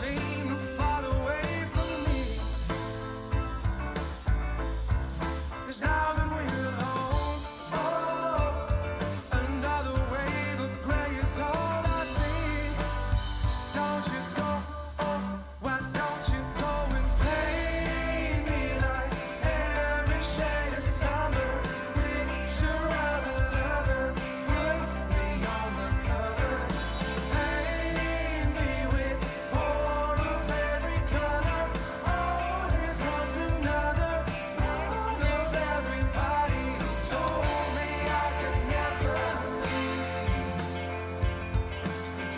seem to fall away from me. 'Cause now that we're alone, oh, another wave of gray is all I see. Don't you go, oh, why don't you go and paint me like every shade of summer? Picture of a lover, put me on the cover. Paint me with four of every color. Oh, here comes another one of everybody who told me I could never leave.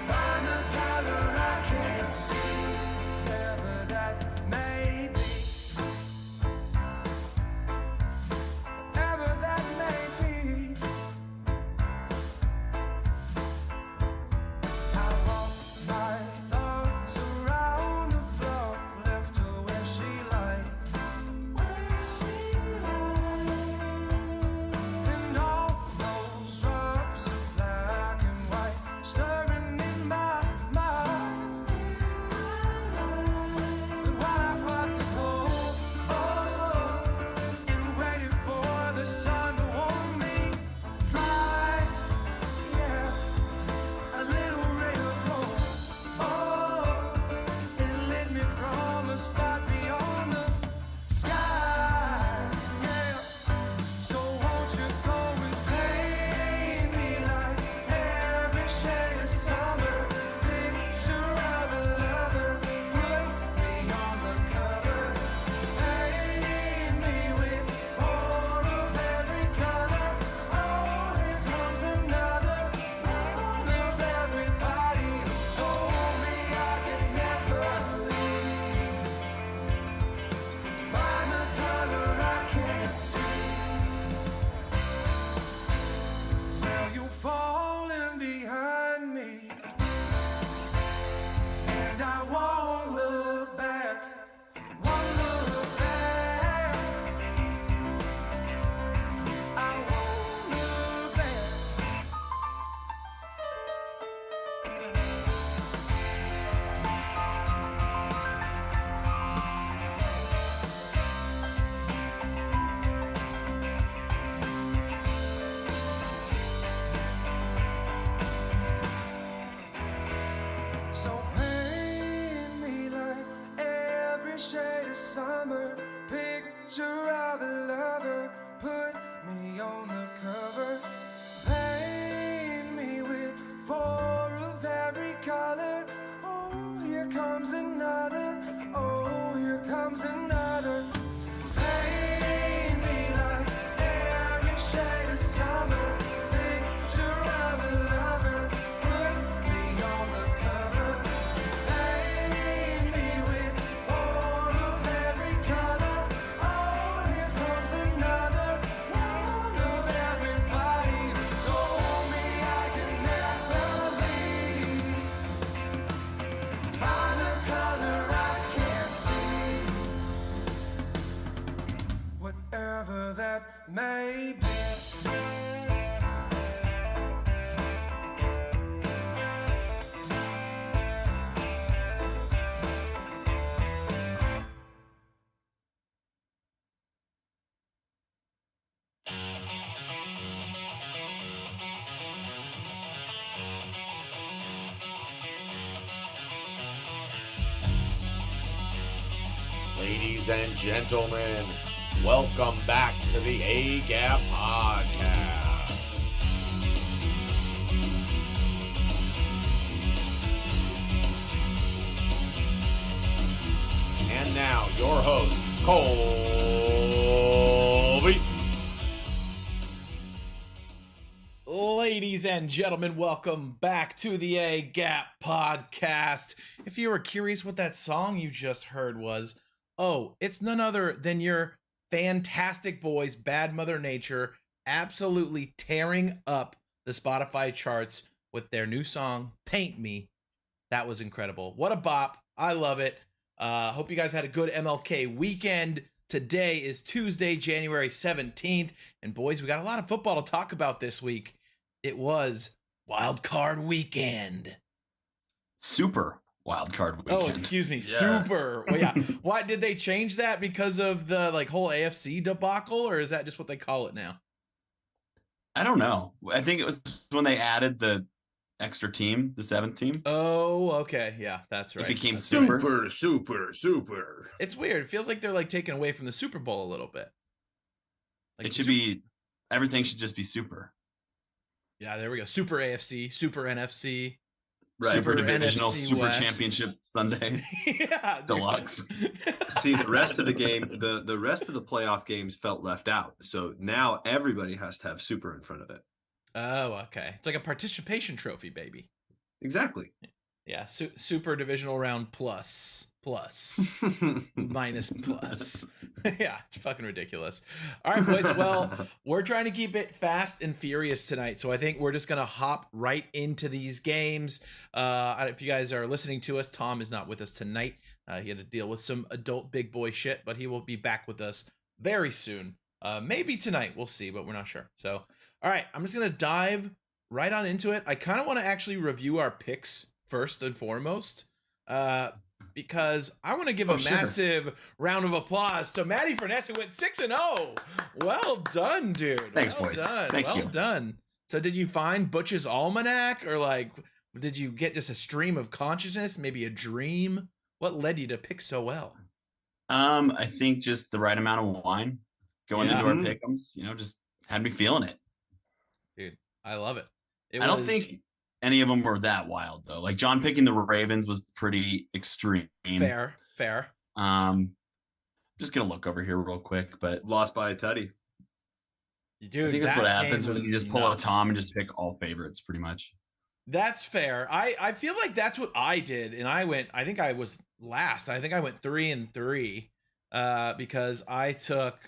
Find the color I can't see, whatever that may be, whatever that may be. I walk my thoughts around the block, left her where she lay. And all those drops of black and white stirring in my mind. But while I fought the cold, oh, and waited for the sun to warm me dry, yeah, a little ray of hope, oh, it lit me from a spot beyond the sky, yeah. So won't you go and paint me like every shade of summer? Picture of a lover, put me on the cover. Paint me with four of every color. Oh, here comes another one of everybody who told me I could never leave. Find the color I can't see. Well, you're falling behind me, and I won't look back, won't look back. I won't look back. So paint me like every shade of summer. Picture of a lover, put me on the cover. Paint me with four of every color. Oh, here comes another. Oh, here comes another. Paint me like every shade of summer. Picture of a lover, put me on the cover. Paint me with four of every color. Oh, here comes another one of everybody who told me I could never leave. Find a color I can't see, whatever that may be. Ladies and gentlemen, welcome back to the A-Gap Podcast. And now, your host, Colby. Ladies and gentlemen, welcome back to the A-Gap Podcast. If you were curious what that song you just heard was, oh, it's none other than your fantastic boys, Bad Mother Nature, absolutely tearing up the Spotify charts with their new song, Paint Me. That was incredible. What a bop. I love it. Hope you guys had a good MLK weekend. Today is Tuesday, January 17th. And boys, we got a lot of football to talk about this week. It was Wild Card Weekend. Super. wild card weekend. Oh, excuse me, Yeah. super. Well, yeah. Why did they change that because of the like whole AFC debacle, or is that just what they call it now? I don't know. I think it was when they added the extra team, the 7th team. Oh, okay. Yeah, that's It right. became That's super. right. Super. It's weird. It feels like they're like taking away from the Super Bowl a little bit. Like It should be, everything should just be super. Yeah, there we go. Super AFC, Super NFC, Right. Super Divisional, NFC Super West. Championship Sunday. Yeah, dude. Deluxe. See, the rest of the game, the rest of the playoff games felt left out. So now everybody has to have super in front of it. Oh, okay. It's like a participation trophy, baby. Exactly. Yeah, Super Divisional Round plus minus plus. Yeah, it's fucking ridiculous. All right, boys. Well, we're trying to keep it fast and furious tonight, so I think we're just gonna hop right into these games. If you guys are listening to us, Tom is not with us tonight. He had to deal with some adult big boy shit, but he will be back with us very soon. Maybe tonight, we'll see, but we're not sure. So, all right, I'm just gonna dive right on into it. I kind of want to actually review our picks first and foremost, because I want to give a massive round of applause to Matty Furness, who went 6-0. Well done, dude. Thanks, well boys. Done. Thank well you. done. So did you find Butch's Almanac, or like did you get just a stream of consciousness, maybe a dream? What led you to pick so well? I think just the right amount of wine going into our pick'ems, just had me feeling it. Dude, I love it. I don't think any of them were that wild though. Like John picking the Ravens was pretty extreme. Fair. Just gonna look over here real quick, but Lost by a tutty. Dude, I think that's what happens when was you just pull nuts. a Tom and just pick all favorites pretty much. That's fair. I feel like that's what I did, and I think I was last. I think I went 3-3, because I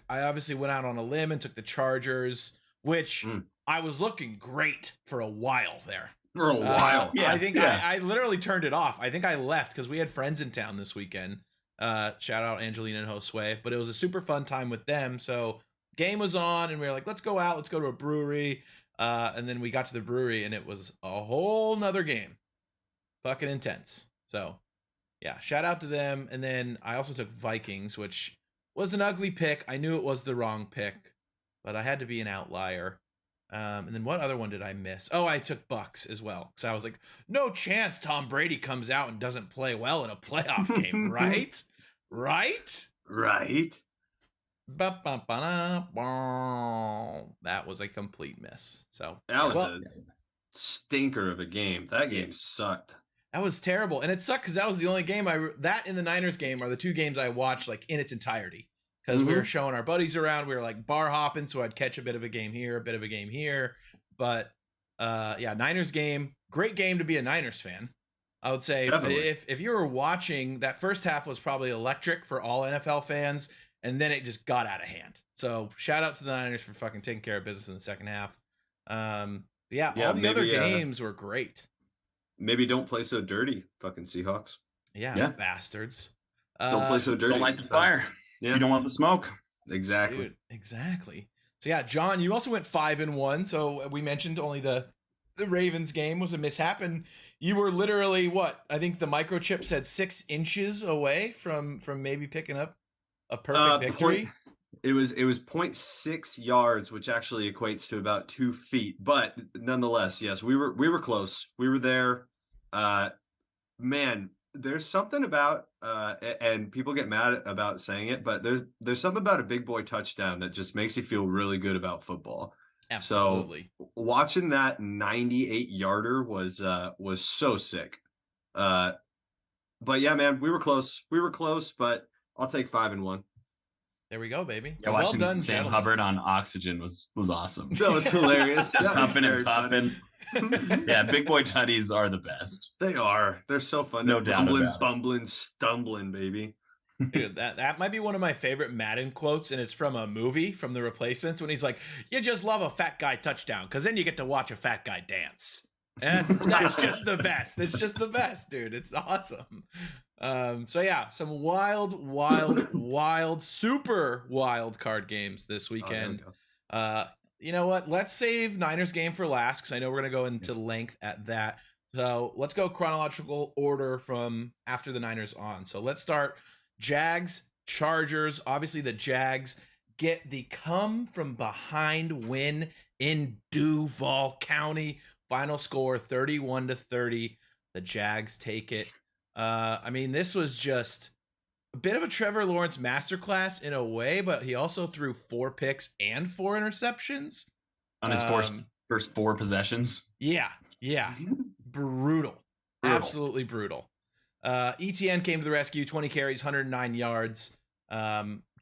obviously went out on a limb and took the Chargers, which I was looking great for a while there. For a while. Yeah, I think yeah. I literally turned it off. I think I left because we had friends in town this weekend. Shout out Angelina and Josue, but it was a super fun time with them. So game was on, and we were like, let's go out, let's go to a brewery. And then we got to the brewery, and it was a whole nother game. Fucking intense. So yeah, shout out to them. And then I also took Vikings, which was an ugly pick. I knew it was the wrong pick, but I had to be an outlier. And then what other one did I miss? Oh, I took Bucks as well. So I was like, no chance Tom Brady comes out and doesn't play well in a playoff game, right? Right? That was a complete miss. So That was a stinker of a game. That game sucked. that was terrible, and it sucked because that was the only game that and the Niners game are the two games I watched like in its entirety, because we were showing our buddies around. We were like bar hopping, so I'd catch a bit of a game here, a bit of a game here. But yeah, Niners game, great game to be a Niners fan. I would say if you were watching, that first half was probably electric for all NFL fans, and then it just got out of hand. So shout out to the Niners for fucking taking care of business in the second half. Yeah, all the other games were great. Maybe don't play so dirty, fucking Seahawks. Yeah. Bastards. Don't play so dirty. Don't light the fire. Yeah. You don't want the smoke. Exactly. Dude, exactly. So yeah, John, you also went 5-1. So we mentioned only the Ravens game was a mishap, and you were literally what? I think the microchip said 6 inches away from maybe picking up a perfect victory. It was 0.6 yards, which actually equates to about 2 feet. But nonetheless, yes, we were close. We were there. Man, there's something about and people get mad about saying it, but there's something about a big boy touchdown that just makes you feel really good about football. Absolutely. So watching that 98-yarder was so sick. But yeah, man, we were close, but I'll take 5-1. There we go, baby. Yeah, Well watching done, Sam gentlemen. Hubbard on oxygen was awesome. That was hilarious. Just That was pumping and very funny. pumping. Yeah, big boy tutties are the best. They are. They're so fun. No They're doubt bumbling, about it. bumbling, stumbling, baby. Dude, that might be one of my favorite Madden quotes, and it's from a movie, from The Replacements, when he's like, you just love a fat guy touchdown, because then you get to watch a fat guy dance. And that's just the best. It's just the best, dude. It's awesome. So yeah, some wild, super wild card games this weekend. You know what? Let's save Niners game for last, because I know we're going to go into length at that. So let's go chronological order from after the Niners on. So let's start Jags, Chargers. Obviously, the Jags get the come from behind win in Duval County. Final score 31-30. The Jags take it. I mean, this was just a bit of a Trevor Lawrence masterclass in a way, but he also threw 4 picks and 4 interceptions on his first 4 possessions. Yeah. Brutal. Absolutely brutal. ETN came to the rescue, 20 carries, 109 yards.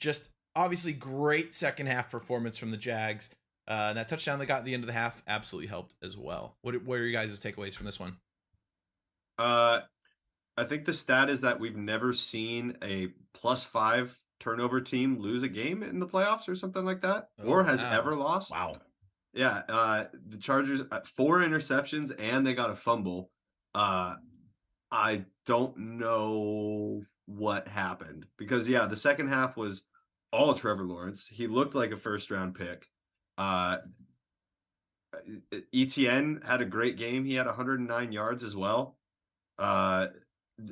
Just obviously great second half performance from the Jags. And that touchdown they got at the end of the half absolutely helped as well. What are your guys' takeaways from this one? I think the stat is that we've never seen a +5 turnover team lose a game in the playoffs or something like that, or has ever lost. Wow. Yeah, the Chargers 4 interceptions and they got a fumble. I don't know what happened because the second half was all Trevor Lawrence. He looked like a first-round pick. ETN had a great game. He had 109 yards as well.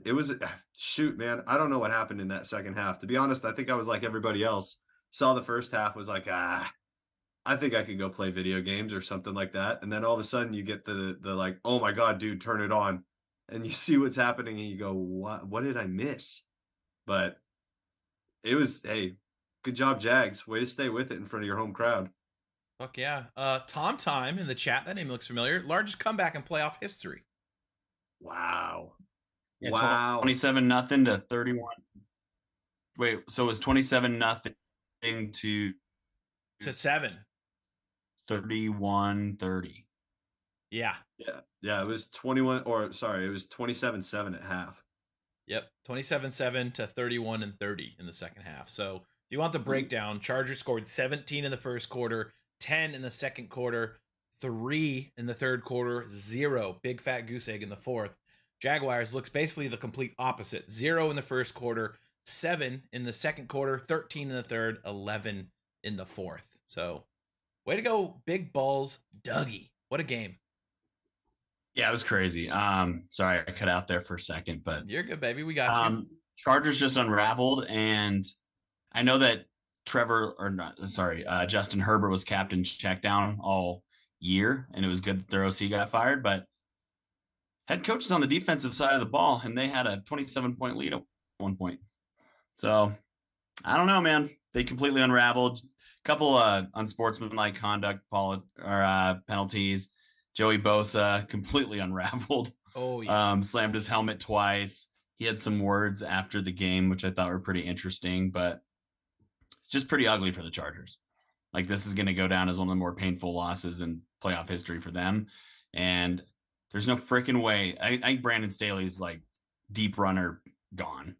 It was shoot, man. I don't know what happened in that second half. To be honest, I think I was like everybody else. Saw the first half, was like, I think I could go play video games or something like that. And then all of a sudden you get the like, oh my God, dude, turn it on. And you see what's happening and you go, what did I miss? But it was, hey, good job, Jags. Way to stay with it in front of your home crowd. Fuck yeah. Tom Time in the chat, that name looks familiar. Largest comeback in playoff history. Wow. Yeah, wow. 27-0 to 31. Wait, so it was 27-0 to 7. 31-30. Yeah. It was 27-7 at half. Yep. 27-7 to 31-30 in the second half. So if you want the breakdown, Chargers scored 17 in the first quarter, 10 in the second quarter, 3 in the third quarter, 0 big fat goose egg in the fourth. Jaguars looks basically the complete opposite. 0 in the first quarter, 7 in the second quarter, 13 in the third, 11 in the fourth. So way to go, big balls, Dougie. What a game. Yeah, it was crazy. Sorry, I cut out there for a second, but you're good, baby. We got you. Chargers just unraveled, and I know that Justin Herbert was captain check down all year, and it was good that their OC got fired, but head coach is on the defensive side of the ball, and they had a 27-point lead at one point. So I don't know, man. They completely unraveled. Couple unsportsmanlike conduct penalties. Joey Bosa completely unraveled. Oh yeah. Slammed his helmet twice. He had some words after the game, which I thought were pretty interesting, but it's just pretty ugly for the Chargers. Like, this is going to go down as one of the more painful losses in playoff history for them. And there's no freaking way. I think Brandon Staley's like deep runner gone.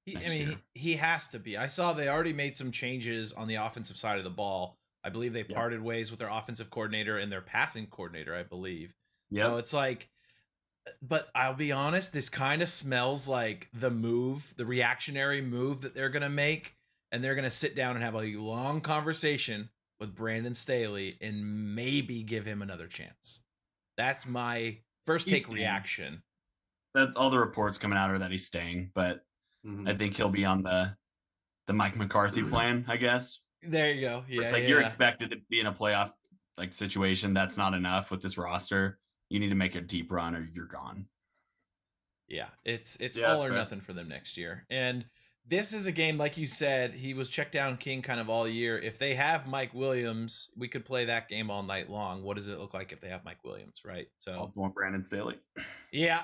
He has to be. I saw they already made some changes on the offensive side of the ball. I believe they parted ways with their offensive coordinator and their passing coordinator, I believe. Yeah. So it's like, but I'll be honest, this kind of smells like the reactionary move that they're going to make. And they're going to sit down and have a long conversation with Brandon Staley and maybe give him another chance. That's my first take reaction. That's all the reports coming out are that he's staying, but I think he'll be on the Mike McCarthy plan, I guess. There you go. Yeah, it's like you're expected to be in a playoff like situation. That's not enough with this roster. You need to make a deep run or you're gone. Yeah, it's all or nothing for them next year. And this is a game, like you said, he was checked down king kind of all year. If they have Mike Williams, we could play that game all night long. What does it look like if they have Mike Williams, right? So also want Brandon Staley. Yeah,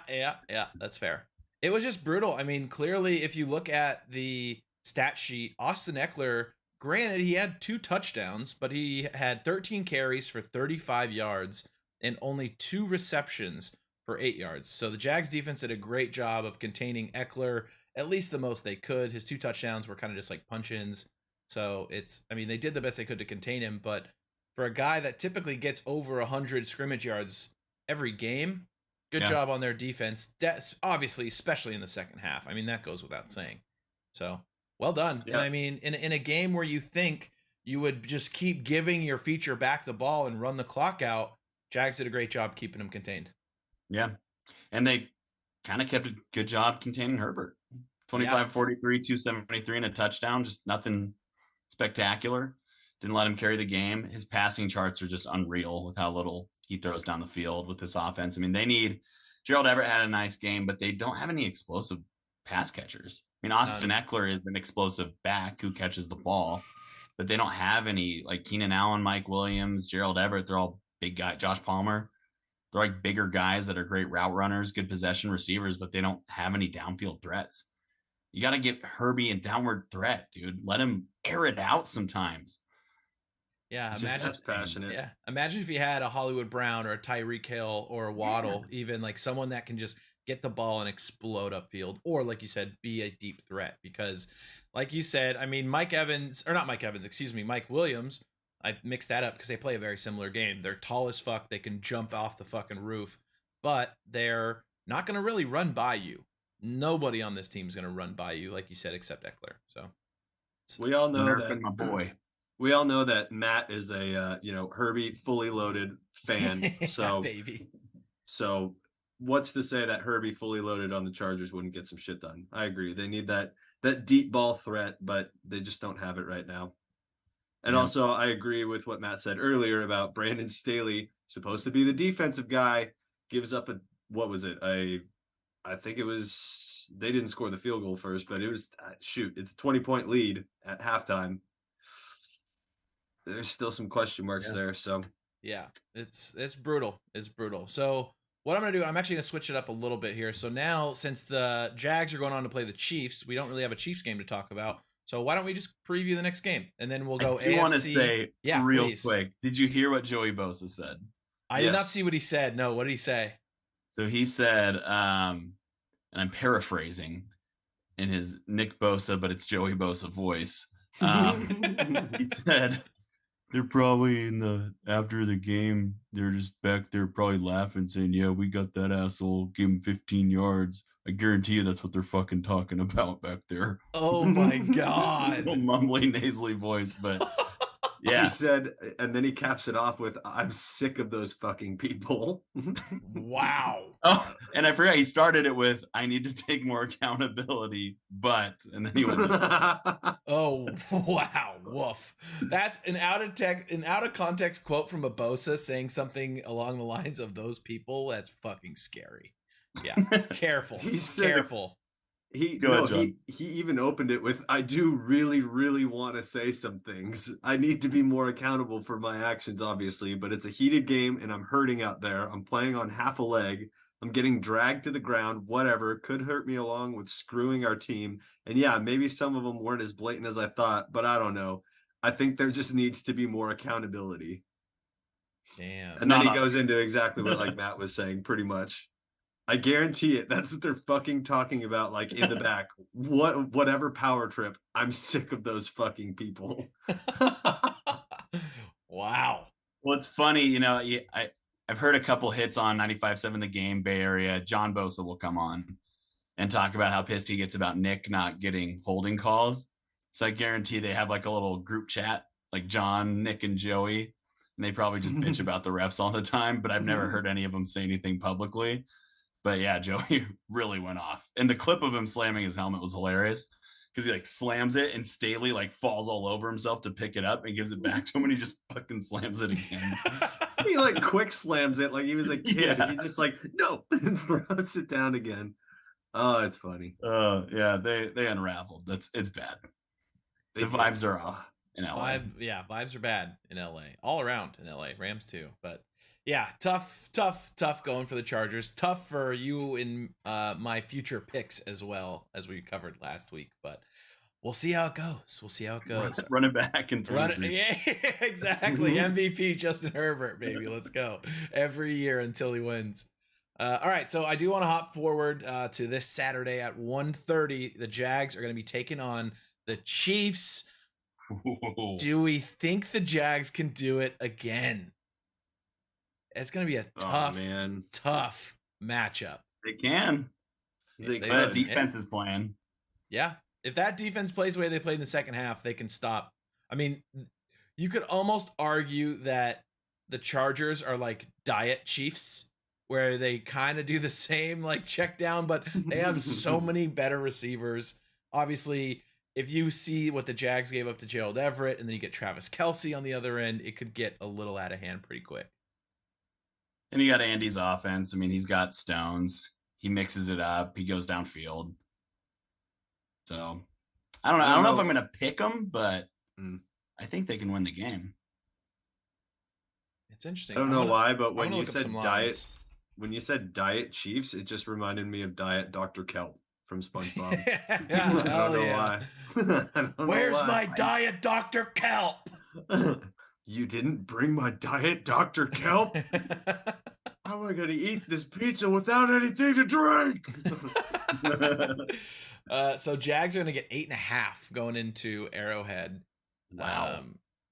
that's fair. It was just brutal. I mean, clearly, if you look at the stat sheet, Austin Eckler, granted, he had 2 touchdowns, but he had 13 carries for 35 yards and only 2 receptions for 8 yards. So the Jags defense did a great job of containing Eckler, at least the most they could. His 2 touchdowns were kind of just like punch-ins. So they did the best they could to contain him, but for a guy that typically gets over 100 scrimmage yards every game, good job on their defense. That's obviously, especially in the second half. I mean, that goes without saying. So well done. Yeah. And I mean, in a game where you think you would just keep giving your feature back the ball and run the clock out, Jags did a great job keeping him contained. Yeah. And they kind of kept a good job containing Herbert. 25-43, 273 and a touchdown. Just nothing spectacular. Didn't let him carry the game. His passing charts are just unreal with how little he throws down the field with this offense. I mean, they need Gerald Everett had a nice game, but they don't have any explosive pass catchers. I mean, Austin Eckler is an explosive back who catches the ball, but they don't have any like Keenan Allen, Mike Williams, Gerald Everett. They're all big guys. Josh Palmer. They're like bigger guys that are great route runners, good possession receivers, but they don't have any downfield threats. You got to get Herbie a downward threat, dude. Let him air it out sometimes. Yeah, that's passionate. Yeah, imagine if you had a Hollywood Brown or a Tyreek Hill or a Waddle, even like someone that can just get the ball and explode upfield, or like you said, be a deep threat. Because, like you said, I mean, Mike Williams. I mixed that up because they play a very similar game. They're tall as fuck. They can jump off the fucking roof, but they're not going to really run by you. Nobody on this team is going to run by you, like you said, except Eckler. So we all know that my boy. We all know that Matt is a Herbie fully loaded fan. So baby. So what's to say that Herbie fully loaded on the Chargers wouldn't get some shit done? I agree. They need that deep ball threat, but they just don't have it right now. And also, I agree with what Matt said earlier about Brandon Staley, supposed to be the defensive guy, gives up I think it was, they didn't score the field goal first, but it was, it's a 20-point lead at halftime. There's still some question marks there. So, yeah, it's brutal. It's brutal. So, what I'm going to do, I'm actually going to switch it up a little bit here. So now, since the Jags are going on to play the Chiefs, we don't really have a Chiefs game to talk about. So why don't we just preview the next game, and then we'll go AFC. I do want to say real quick, did you hear what Joey Bosa said? I did not see what he said. No, what did he say? So he said, and I'm paraphrasing in his Nick Bosa, but it's Joey Bosa voice. He said, they're probably after the game, they're just back there probably laughing, saying, yeah, we got that asshole, give him 15 yards. I guarantee you that's what they're fucking talking about back there. Oh my God. Little mumbly, nasally voice, but yeah. He said, and then he caps it off with, I'm sick of those fucking people. Wow. Oh, and I forgot he started it with, I need to take more accountability, and then he went, oh, wow. Woof. That's an out of context quote from a Bosa saying something along the lines of those people. That's fucking scary. Yeah, careful. Careful. He even opened it with, I do really, really want to say some things. I need to be more accountable for my actions, obviously, but it's a heated game and I'm hurting out there. I'm playing on half a leg. I'm getting dragged to the ground, whatever. Could hurt me along with screwing our team. And yeah, maybe some of them weren't as blatant as I thought, but I don't know. I think there just needs to be more accountability. Damn. And then he goes into exactly what like Matt was saying, pretty much. I guarantee it. That's what they're fucking talking about, like in the back. Whatever power trip. I'm sick of those fucking people. Wow. Well, it's funny, I've heard a couple hits on 95.7 The Game, Bay Area. John Bosa will come on and talk about how pissed he gets about Nick not getting holding calls. So I guarantee they have like a little group chat, like John, Nick, and Joey, and they probably just bitch about the refs all the time. But I've never heard any of them say anything publicly. But yeah, Joey really went off. And the clip of him slamming his helmet was hilarious because he like slams it and Staley like falls all over himself to pick it up and gives it back to him and he just fucking slams it again. He like quick slams it like he was a kid. Yeah. He just like, no, and throws it down again. Oh, it's funny. Yeah, they unraveled. It's bad. The vibes are off in LA. Vibes are bad in LA. All around in LA. Rams too. But yeah, tough going for the Chargers. Tough for you in my future picks as well, as we covered last week. But we'll see how it goes. Run it back and yeah, exactly. MVP Justin Herbert, baby. Let's go every year until he wins. All right, so I do want to hop forward to this Saturday at 1:30. The Jags are going to be taking on the Chiefs. Whoa. Do we think the Jags can do it again? It's going to be a tough matchup. They can. That defense is playing. Yeah. If that defense plays the way they played in the second half, they can stop. I mean, you could almost argue that the Chargers are like diet Chiefs, where they kind of do the same like check down, but they have so many better receivers. Obviously, if you see what the Jags gave up to Gerald Everett and then you get Travis Kelce on the other end, it could get a little out of hand pretty quick. And you got Andy's offense. I mean, he's got Stones. He mixes it up. He goes downfield. So I don't know if I'm going to pick them, but I think they can win the game. It's interesting. I don't know why, but when you said diet Chiefs, it just reminded me of Diet Dr. Kelp from SpongeBob. I don't know why. Where's my Diet Dr. Kelp? You didn't bring my Diet Dr. Kelp? How am I going to eat this pizza without anything to drink? So Jags are going to get 8.5 going into Arrowhead. Wow.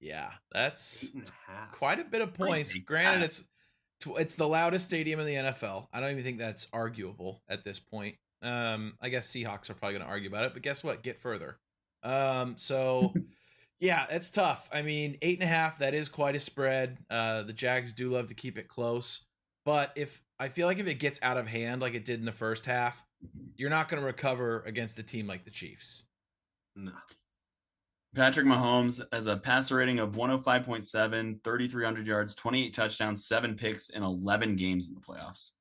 Yeah, that's 8.5. quite a bit of points. Granted, it's the loudest stadium in the NFL. I don't even think that's arguable at this point. I guess Seahawks are probably going to argue about it, but guess what? Get further. So yeah, it's tough. I mean, 8.5, that is quite a spread. The Jags do love to keep it close, but I feel like if it gets out of hand like it did in the first half, you're not going to recover against a team like the Chiefs. No. Patrick Mahomes has a passer rating of 105.7, 3,300 yards, 28 touchdowns, 7 picks in 11 games in the playoffs.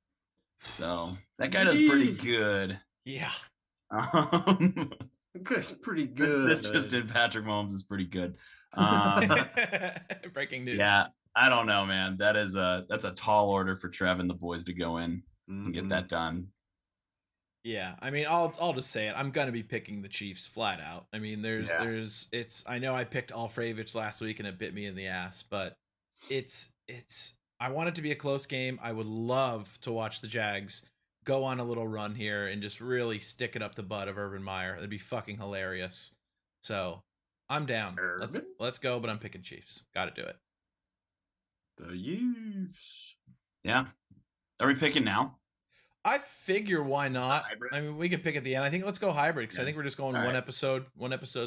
So that guy does pretty good. Yeah. That's pretty good. This just in Patrick Mahomes is pretty good. Breaking news. Yeah, I don't know, man. That's a tall order for Trev and the boys to go in and get that done. Yeah, I mean, I'll just say it. I'm gonna be picking the Chiefs flat out. I mean, I know I picked Alfreevich last week and it bit me in the ass, but I want it to be a close game. I would love to watch the Jags go on a little run here and just really stick it up the butt of Urban Meyer. That'd be fucking hilarious. So I'm down. Let's go, but I'm picking Chiefs. Got to do it. The Chiefs. Yeah. Are we picking now? I figure why not? I mean, we could pick at the end. I think let's go hybrid because I think we're just going one episode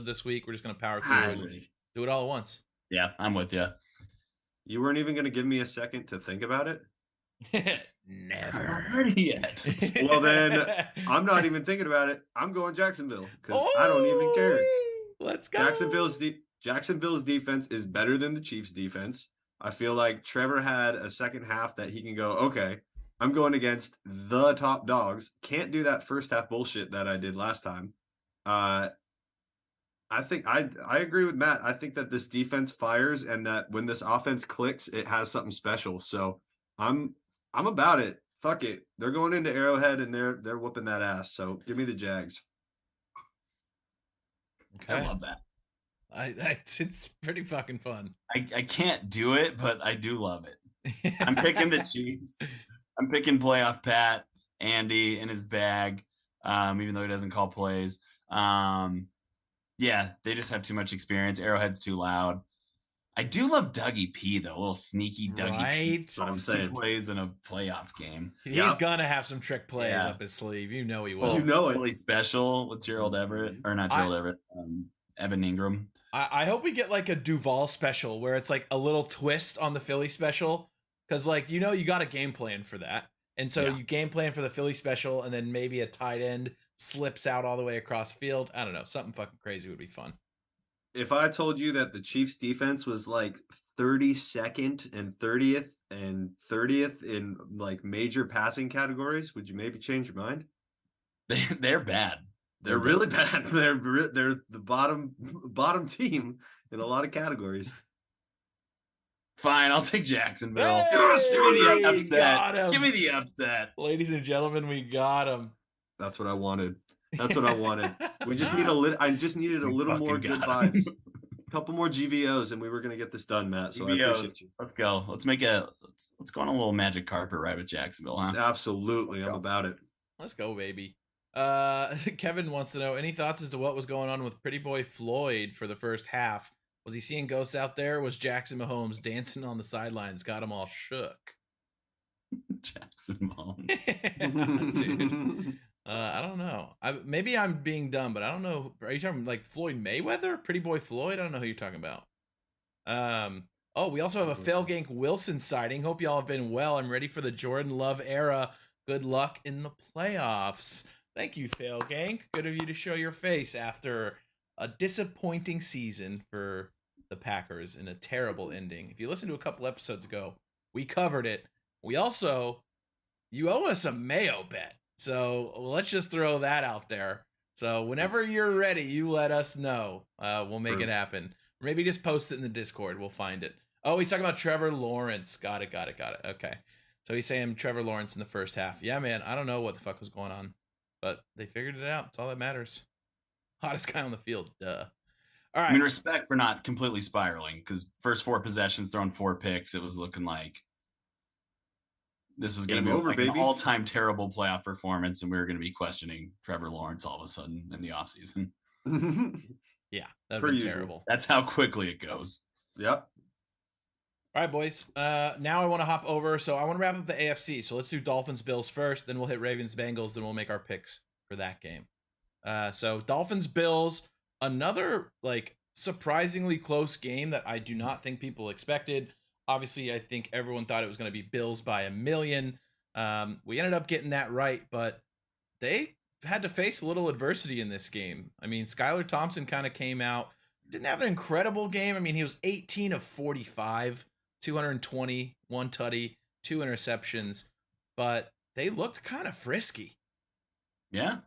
this week. We're just going to power through and do it all at once. Yeah, I'm with you. You weren't even going to give me a second to think about it? Never. Not ready yet. Well, then I'm not even thinking about it. I'm going Jacksonville because I don't even care. Let's go. Jacksonville's defense is better than the Chiefs' defense. I feel like Trevor had a second half that he can go, okay, I'm going against the top dogs. Can't do that first half bullshit that I did last time. I think I agree with Matt. I think that this defense fires and that when this offense clicks, it has something special. So I'm about it. Fuck it. They're going into Arrowhead and they're whooping that ass. So give me the Jags. Okay. I love that. It's pretty fucking fun. I can't do it, but I do love it. I'm picking the Chiefs. I'm picking playoff Pat, Andy in his bag, even though he doesn't call plays. Yeah, they just have too much experience. Arrowhead's too loud. I do love Dougie P, though. A little sneaky Dougie P. That's what I'm saying. Plays in a playoff game. He's gonna have some trick plays up his sleeve. You know he will. You know it. Really special with Gerald Everett, or not Gerald Everett, Evan Ingram. I hope we get like a Duval special where it's like a little twist on the Philly special. Because, like, you got a game plan for that. And so you game plan for the Philly special, and then maybe a tight end slips out all the way across the field. I don't know. Something fucking crazy would be fun. If I told you that the Chiefs defense was like 32nd and 30th and 30th in like major passing categories, would you maybe change your mind? They're bad. They're really bad. They're the bottom team in a lot of categories. Fine, I'll take Jacksonville. Hey, give me the upset. Give me the upset. Ladies and gentlemen, we got him. That's what I wanted. We just need I just needed a little more good vibes. A couple more GVOs and we were going to get this done, Matt. So GVOs. I appreciate you. Let's go. Let's go on a little magic carpet ride with Jacksonville, huh? Absolutely. I'm about it. Let's go, baby. Kevin wants to know, any thoughts as to what was going on with Pretty Boy Floyd for the first half? Was he seeing ghosts out there? Was Jackson Mahomes dancing on the sidelines? Got him all shook. Jackson Mahomes. Dude. I don't know. Maybe I'm being dumb, but I don't know. Are you talking like Floyd Mayweather? Pretty Boy Floyd? I don't know who you're talking about. Oh, we also have a Fail Gank Wilson sighting. Hope y'all have been well. I'm ready for the Jordan Love era. Good luck in the playoffs. Thank you, Fail Gank. Good of you to show your face after a disappointing season for the Packers and a terrible ending. If you listened to a couple episodes ago, we covered it. We also, you owe us a Mayo bet. So let's just throw that out there. So whenever you're ready, you let us know. We'll make it happen. Or maybe just post it in the Discord. We'll find it. Oh, he's talking about Trevor Lawrence. Got it. Okay. So he's saying Trevor Lawrence in the first half. Yeah, man. I don't know what the fuck was going on. But they figured it out. That's all that matters. Hottest guy on the field. Duh. All right. I mean, respect for not completely spiraling, because first 4 possessions, throwing 4 picks, it was looking like this was going to be over, like baby. an all-time terrible playoff performance, and we were going to be questioning Trevor Lawrence all of a sudden in the offseason. Yeah, that would be terrible. That's how quickly it goes. Yep. All right, boys. Now I want to hop over. So I want to wrap up the AFC. So let's do Dolphins Bills first. Then we'll hit Ravens Bengals. Then we'll make our picks for that game. So Dolphins Bills, another like surprisingly close game that I do not think people expected. Obviously, I think everyone thought it was going to be Bills by 1,000,000. We ended up getting that right, but they had to face a little adversity in this game. I mean, Skylar Thompson kind of came out, didn't have an incredible game. I mean, he was 18 of 45, 220, 1 tutty, 2 interceptions, but they looked kind of frisky. Yeah.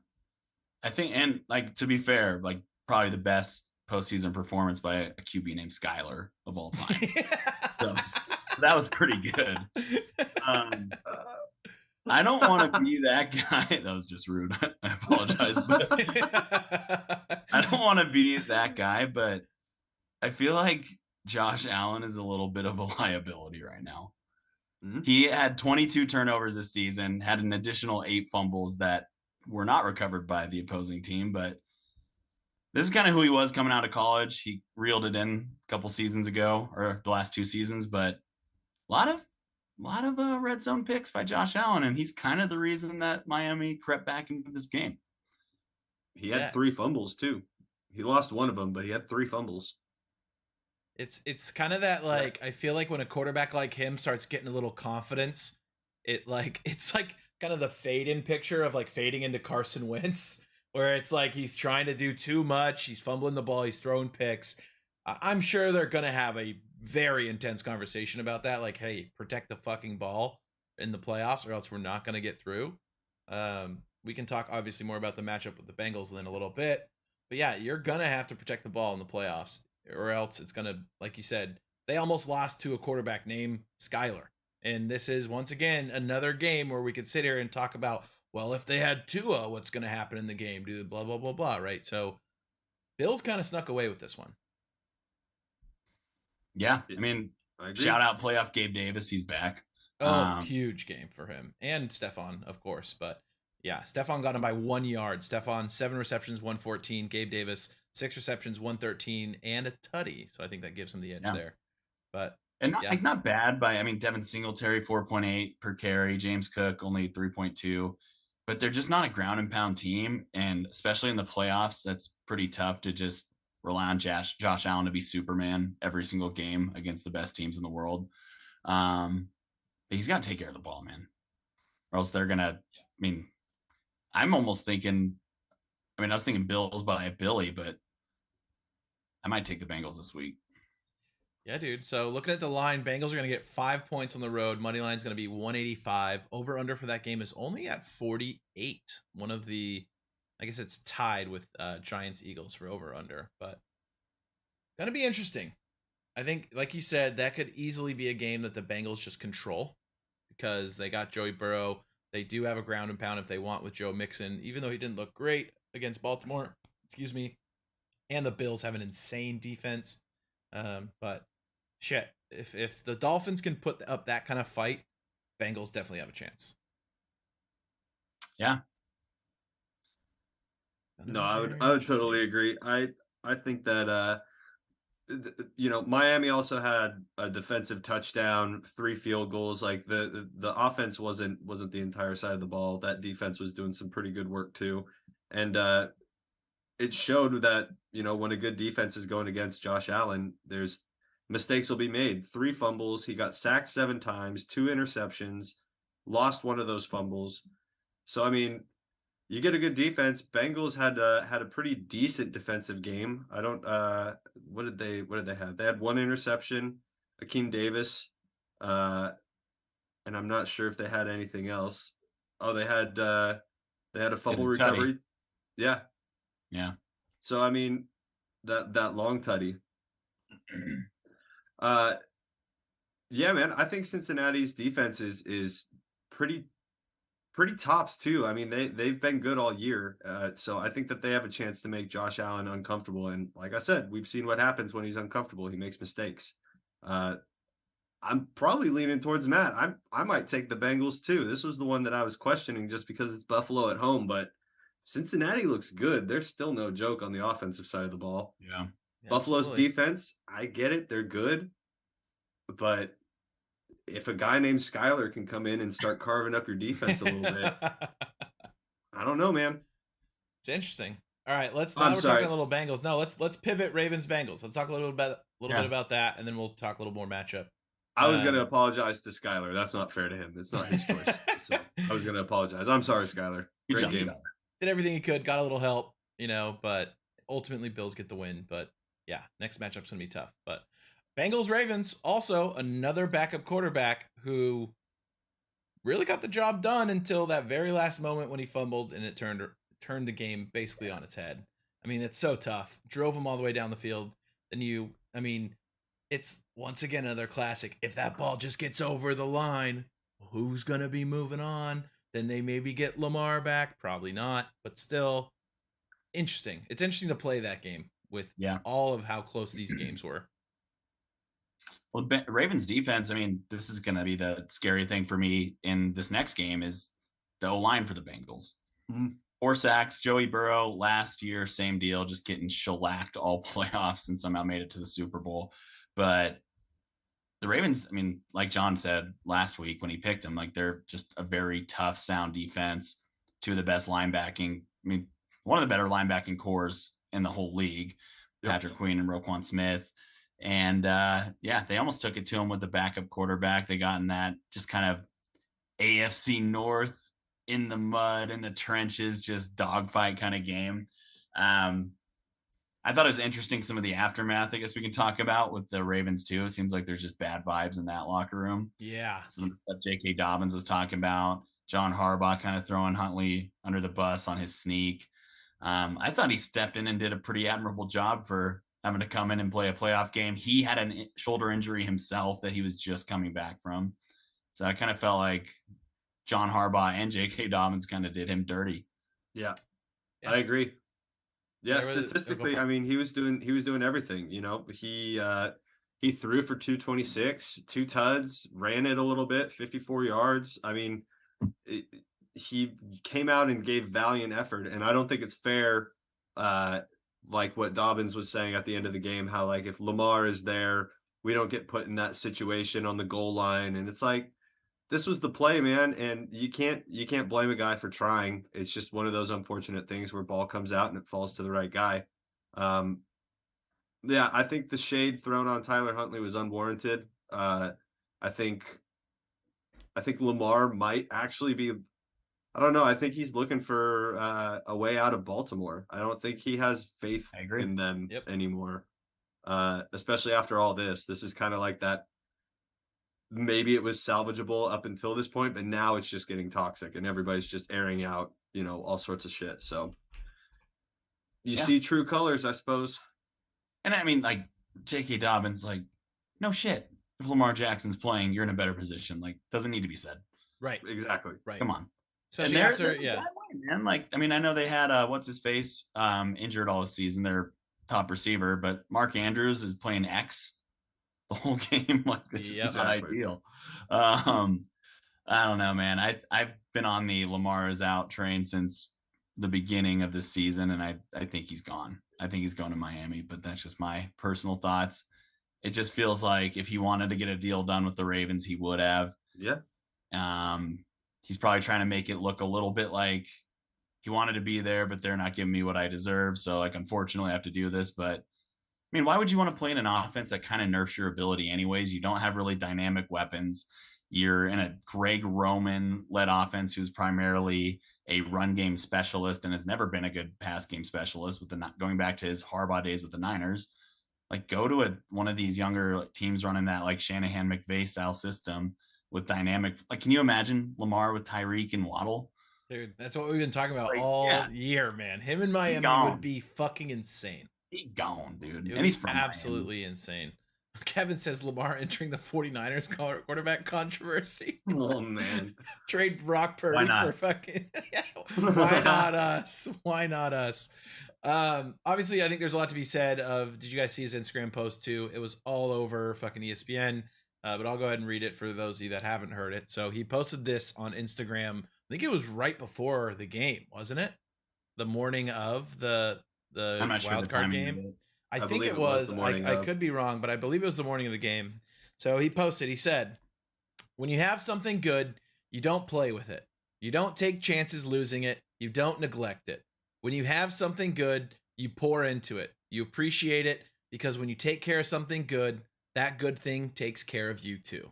I think, and like, to be fair, like probably the best postseason performance by a QB named Skylar of all time. So that was pretty good. I don't want to be that guy. That was just rude. I apologize. But I don't want to be that guy, but I feel like Josh Allen is a little bit of a liability right now. Mm-hmm. He had 22 turnovers this season, had an additional 8 fumbles that were not recovered by the opposing team, but this is kind of who he was coming out of college. He reeled it in a couple seasons ago, or the last 2 seasons, but a lot of red zone picks by Josh Allen, and he's kind of the reason that Miami crept back into this game. He had 3 fumbles too. He lost one of them, but he had 3 fumbles. It's kind of that, like, I feel like when a quarterback like him starts getting a little confidence, it's like kind of the fade in picture of like fading into Carson Wentz, where it's like he's trying to do too much, he's fumbling the ball, he's throwing picks. I'm sure they're gonna have a very intense conversation about that, like, hey, protect the fucking ball in the playoffs or else we're not gonna get through. We can talk obviously more about the matchup with the Bengals in a little bit, but yeah, you're gonna have to protect the ball in the playoffs, or else it's gonna, like you said, they almost lost to a quarterback named Skylar. And this is, once again, another game where we could sit here and talk about, well, if they had Tua, what's going to happen in the game, dude, blah, blah, blah, blah, right? So Bills kind of snuck away with this one. Yeah, I mean, shout out playoff Gabe Davis. He's back. Oh, huge game for him. And Stephon, of course. But yeah, Stephon got him by 1 yard. Stephon, 7 receptions, 114. Gabe Davis, 6 receptions, 113, and a tutty. So I think that gives him the edge there. But and not bad by, I mean, Devin Singletary, 4.8 per carry. James Cook, only 3.2. But they're just not a ground and pound team. And especially in the playoffs, that's pretty tough to just rely on Josh Allen to be Superman every single game against the best teams in the world. But he's got to take care of the ball, man. Or else they're going to, I mean, I'm almost thinking, I was thinking Bills by Billy, but I might take the Bengals this week. Yeah, dude. So looking at the line, Bengals are going to get 5 points on the road. Money line is going to be 185. Over under for that game is only at 48. One of the, I guess it's tied with Giants Eagles for over under, but going to be interesting. I think, like you said, that could easily be a game that the Bengals just control because they got Joey Burrow. They do have a ground and pound if they want with Joe Mixon, even though he didn't look great against Baltimore. Excuse me. And the Bills have an insane defense. But shit, if the Dolphins can put up that kind of fight, Bengals definitely have a chance. Yeah. No, I would totally agree. I think that Miami also had a defensive touchdown, 3 field goals. Like the offense wasn't the entire side of the ball. That defense was doing some pretty good work too. And it showed that, when a good defense is going against Josh Allen, there's mistakes will be made. 3 fumbles. He got sacked 7 times, 2 interceptions, lost one of those fumbles. So I mean, you get a good defense. Bengals had a pretty decent defensive game. I don't what did they have? They had 1 interception, Akeem Davis, and I'm not sure if they had anything else. Oh, they had a fumble the tutty. recovery. Yeah. Yeah. So I mean, that long tutty. Uh yeah, man. I think Cincinnati's defense is pretty tops too. I mean, they've been good all year. So I think that they have a chance to make Josh Allen uncomfortable. And like I said, we've seen what happens when he's uncomfortable. He makes mistakes. I'm probably leaning towards Matt. I might take the Bengals too. This was the one that I was questioning just because it's Buffalo at home, but Cincinnati looks good. They're still no joke on the offensive side of the ball. Yeah. Buffalo's Absolutely. defense, I get it. They're good. But if a guy named Skyler can come in and start carving up your defense a little bit, I don't know, man. It's interesting. All right, now I'm we're sorry. talking a little Bengals. No, let's pivot Ravens Bengals. Let's talk a little bit about that, and then we'll talk a little more matchup. I was going to apologize to Skyler. That's not fair to him. It's not his choice. So I was going to apologize. I'm sorry, Skyler. Good Great job, game. Skyler. Did everything he could, got a little help, but ultimately Bills get the win. But yeah, next matchup's gonna be tough. But Bengals Ravens, also another backup quarterback who really got the job done until that very last moment when he fumbled and it turned the game basically on its head. I mean, it's so tough. Drove him all the way down the field. Then it's once again another classic. If that ball just gets over the line, who's gonna be moving on? Then they maybe get Lamar back. Probably not, but still interesting. It's interesting to play that game with all of how close these games were. Well, Ravens defense, I mean, this is going to be the scary thing for me in this next game is the O-line for the Bengals. 4 sacks. Joey Burrow last year, same deal, just getting shellacked all playoffs and somehow made it to the Super Bowl. But the Ravens, I mean, like John said last week when he picked them, like they're just a very tough, sound defense. 2 of the best linebacking. I mean, one of the better linebacking cores in the whole league, Patrick Queen and Roquan Smith. And they almost took it to him with the backup quarterback. They got in that just kind of AFC North in the mud, in the trenches, just dogfight kind of game. I thought it was interesting, some of the aftermath, I guess we can talk about with the Ravens too. It seems like there's just bad vibes in that locker room. Yeah. Some of the stuff J.K. Dobbins was talking about, John Harbaugh kind of throwing Huntley under the bus on his sneak. I thought he stepped in and did a pretty admirable job for having to come in and play a playoff game. He had a shoulder injury himself that he was just coming back from. So I kind of felt like John Harbaugh and J.K. Dobbins kind of did him dirty. Yeah. I agree. Yeah, statistically, I mean, he was doing everything. He threw for 226, 2 tuds, ran it a little bit, 54 yards. I mean, he came out and gave valiant effort, and I don't think it's fair, like what Dobbins was saying at the end of the game, how like if Lamar is there, we don't get put in that situation on the goal line, and it's like this was the play, man, and you can't blame a guy for trying. It's just one of those unfortunate things where ball comes out and it falls to the right guy. Yeah, I think the shade thrown on Tyler Huntley was unwarranted. I think Lamar might actually be, I don't know. I think he's looking for a way out of Baltimore. I don't think he has faith in them anymore, especially after all this. This is kind of like that. Maybe it was salvageable up until this point, but now it's just getting toxic and everybody's just airing out, all sorts of shit. So you see true colors, I suppose. And I mean, like J.K. Dobbins, like, no shit. If Lamar Jackson's playing, you're in a better position. Like, doesn't need to be said. Right. Exactly. Right. Come on. Especially after, man. Like, I mean, I know they had what's his face injured all season, their top receiver, but Mark Andrews is playing X the whole game. Like, this is not ideal. I don't know, man. I've been on the Lamar is out train since the beginning of this season, and I think he's gone. I think he's going to Miami, but that's just my personal thoughts. It just feels like if he wanted to get a deal done with the Ravens, he would have. Yeah. He's probably trying to make it look a little bit like he wanted to be there, but they're not giving me what I deserve. So, like, unfortunately, I have to do this. But I mean, why would you want to play in an offense that kind of nerfs your ability anyways? You don't have really dynamic weapons. You're in a Greg Roman led offense who's primarily a run game specialist and has never been a good pass game specialist with the going back to his Harbaugh days with the Niners. Like go to one of these younger teams running that like Shanahan McVay style system with dynamic. Like, can you imagine Lamar with Tyreek and Waddle? Dude, that's what we've been talking about Like, all yeah. year, man. Him in Miami gone. would be fucking insane. He gone, dude. It And he's was from absolutely insane. Kevin says Lamar entering the 49ers quarterback controversy. Oh man. Trade Brock Purdy Why not? for fucking why not us? Why not us? Obviously, I think there's a lot to be said of. Did you guys see his Instagram post too? It was all over fucking ESPN. But I'll go ahead and read it for those of you that haven't heard it. So he posted this on Instagram. I think it was right before the game, wasn't it? The morning of the I'm not sure wild the card timing game. of it. I think believe it it was was. the morning I of. could be wrong, but I believe it was the morning of the game. So he posted, he said, when you have something good, you don't play with it. You don't take chances losing it. You don't neglect it. When you have something good, you pour into it. You appreciate it because when you take care of something good, that good thing takes care of you too.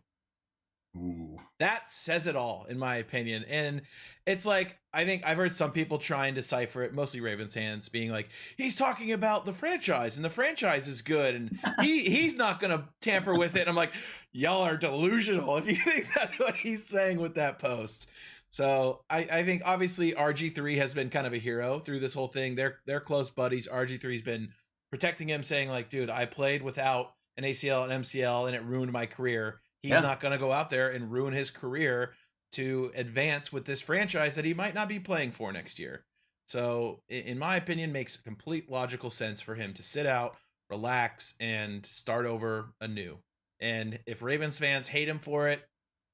Ooh. That says it all, in my opinion. And it's like, I think I've heard some people try and decipher it, mostly Ravens fans, being like, he's talking about the franchise and the franchise is good and he's not going to tamper with it. And I'm like, y'all are delusional if you think that's what he's saying with that post. So I think obviously RG3 has been kind of a hero through this whole thing. They're close buddies. RG3's been protecting him, saying like, dude, I played without an ACL and MCL and it ruined my career. He's not going to go out there and ruin his career to advance with this franchise that he might not be playing for next year. So, in my opinion, makes complete logical sense for him to sit out, relax, and start over anew. And if Ravens fans hate him for it,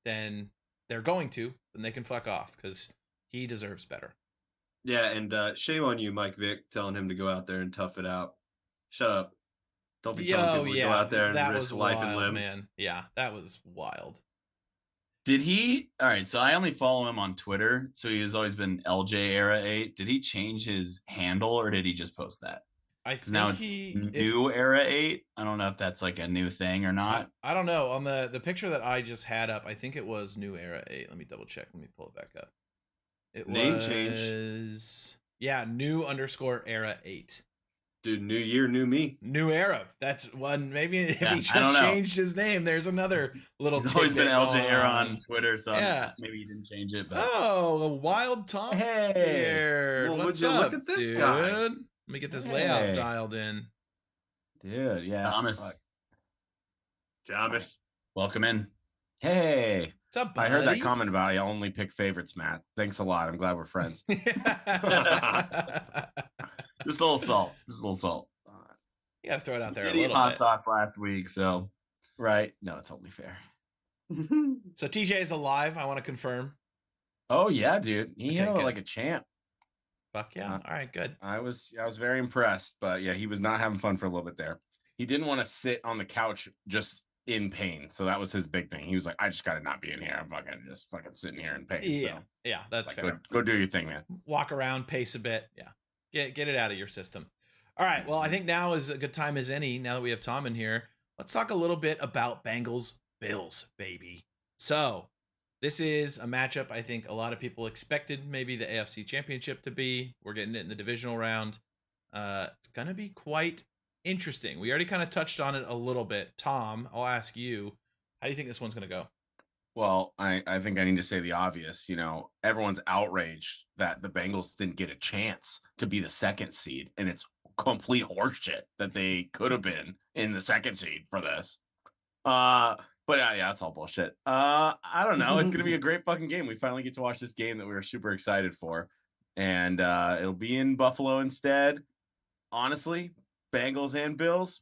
then they're going to, then they can fuck off because he deserves better. Yeah, and shame on you, Mike Vick, telling him to go out there and tough it out. Shut up. Don't be telling people to go out there and that risk was life wild, and limb. man. Yeah, that was wild. Did he? All right. So I only follow him on Twitter. So he has always been LJ Era 8. Did he change his handle or did he just post that? I think Now it's new Era 8. I don't know if that's like a new thing or not. I don't know. On the picture that I just had up, I think it was New Era 8. Let me double check. Let me pull it back up. It Name was, change. Yeah, new_era 8. Dude, new year, new me. New era. That's one. Maybe if Yeah, he I don't just know. changed his name, there's another little. He's always been tidbit LJ going Era on Twitter, so Yeah. maybe he didn't change it. But Oh, a wild Tom Hey, here. well, What's would you up, look at this dude? guy? Let me get this layout Hey. dialed in. Dude, yeah. Thomas, Thomas. welcome in. Hey, What's up, I heard that buddy? comment about I only pick favorites, Matt. Thanks a lot. I'm glad we're friends. Just a little salt. Just a little salt. You gotta throw it out there a Didn't eat little hot bit. sauce last week, so Right? No, totally fair. So TJ is alive. I want to confirm. Oh yeah, dude. He Okay, handled it good. like a champ. Fuck yeah! All right, good. I was very impressed, but yeah, he was not having fun for a little bit there. He didn't want to sit on the couch just in pain, so that was his big thing. He was like, "I just gotta not be in here. I'm just fucking sitting here in pain." Yeah, So, yeah, that's like, fair. go do your thing, man. Walk around, pace a bit. Yeah, get it out of your system. All right. Well, I think now is a good time as any. Now that we have Tom in here, let's talk a little bit about Bengals Bills, baby. So this is a matchup I think a lot of people expected maybe the AFC Championship to be. We're getting it in the divisional round. It's gonna be quite interesting. We already kind of touched on it a little bit. Tom, I'll ask you, how do you think this one's gonna go? Well, I think I need to say the obvious. You know, everyone's outraged that the Bengals didn't get a chance to be the second seed, and it's complete horseshit that they could have been in the second seed for this. But yeah, it's all bullshit. I don't know. It's gonna be a great fucking game. We finally get to watch this game that we were super excited for, and it'll be in Buffalo instead. Honestly, Bengals and Bills,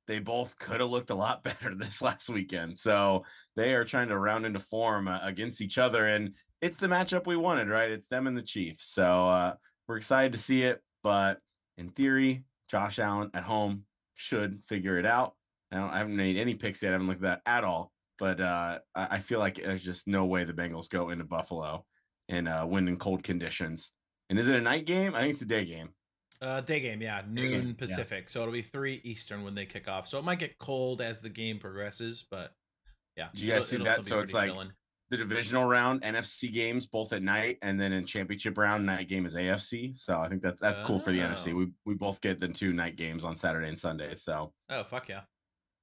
they both could have looked a lot better this last weekend. So they are trying to round into form against each other, and it's the matchup we wanted, right? It's them and the Chiefs. So we're excited to see it, but in theory, Josh Allen at home should figure it out. I haven't made any picks yet. I haven't looked at that at all. But I feel like there's just no way the Bengals go into Buffalo and win in cold conditions. And is it a night game? I think it's a day game. Day game, yeah, noon Pacific. So it'll be 3 Eastern when they kick off. So it might get cold as the game progresses, but yeah. Did you guys see it'll that? still be So it's pretty like chillin'. the divisional round, NFC games both at night, and then in championship round, night game is AFC. So I think that's cool for the NFC. We both get the 2 night games on Saturday and Sunday. So Oh, fuck yeah.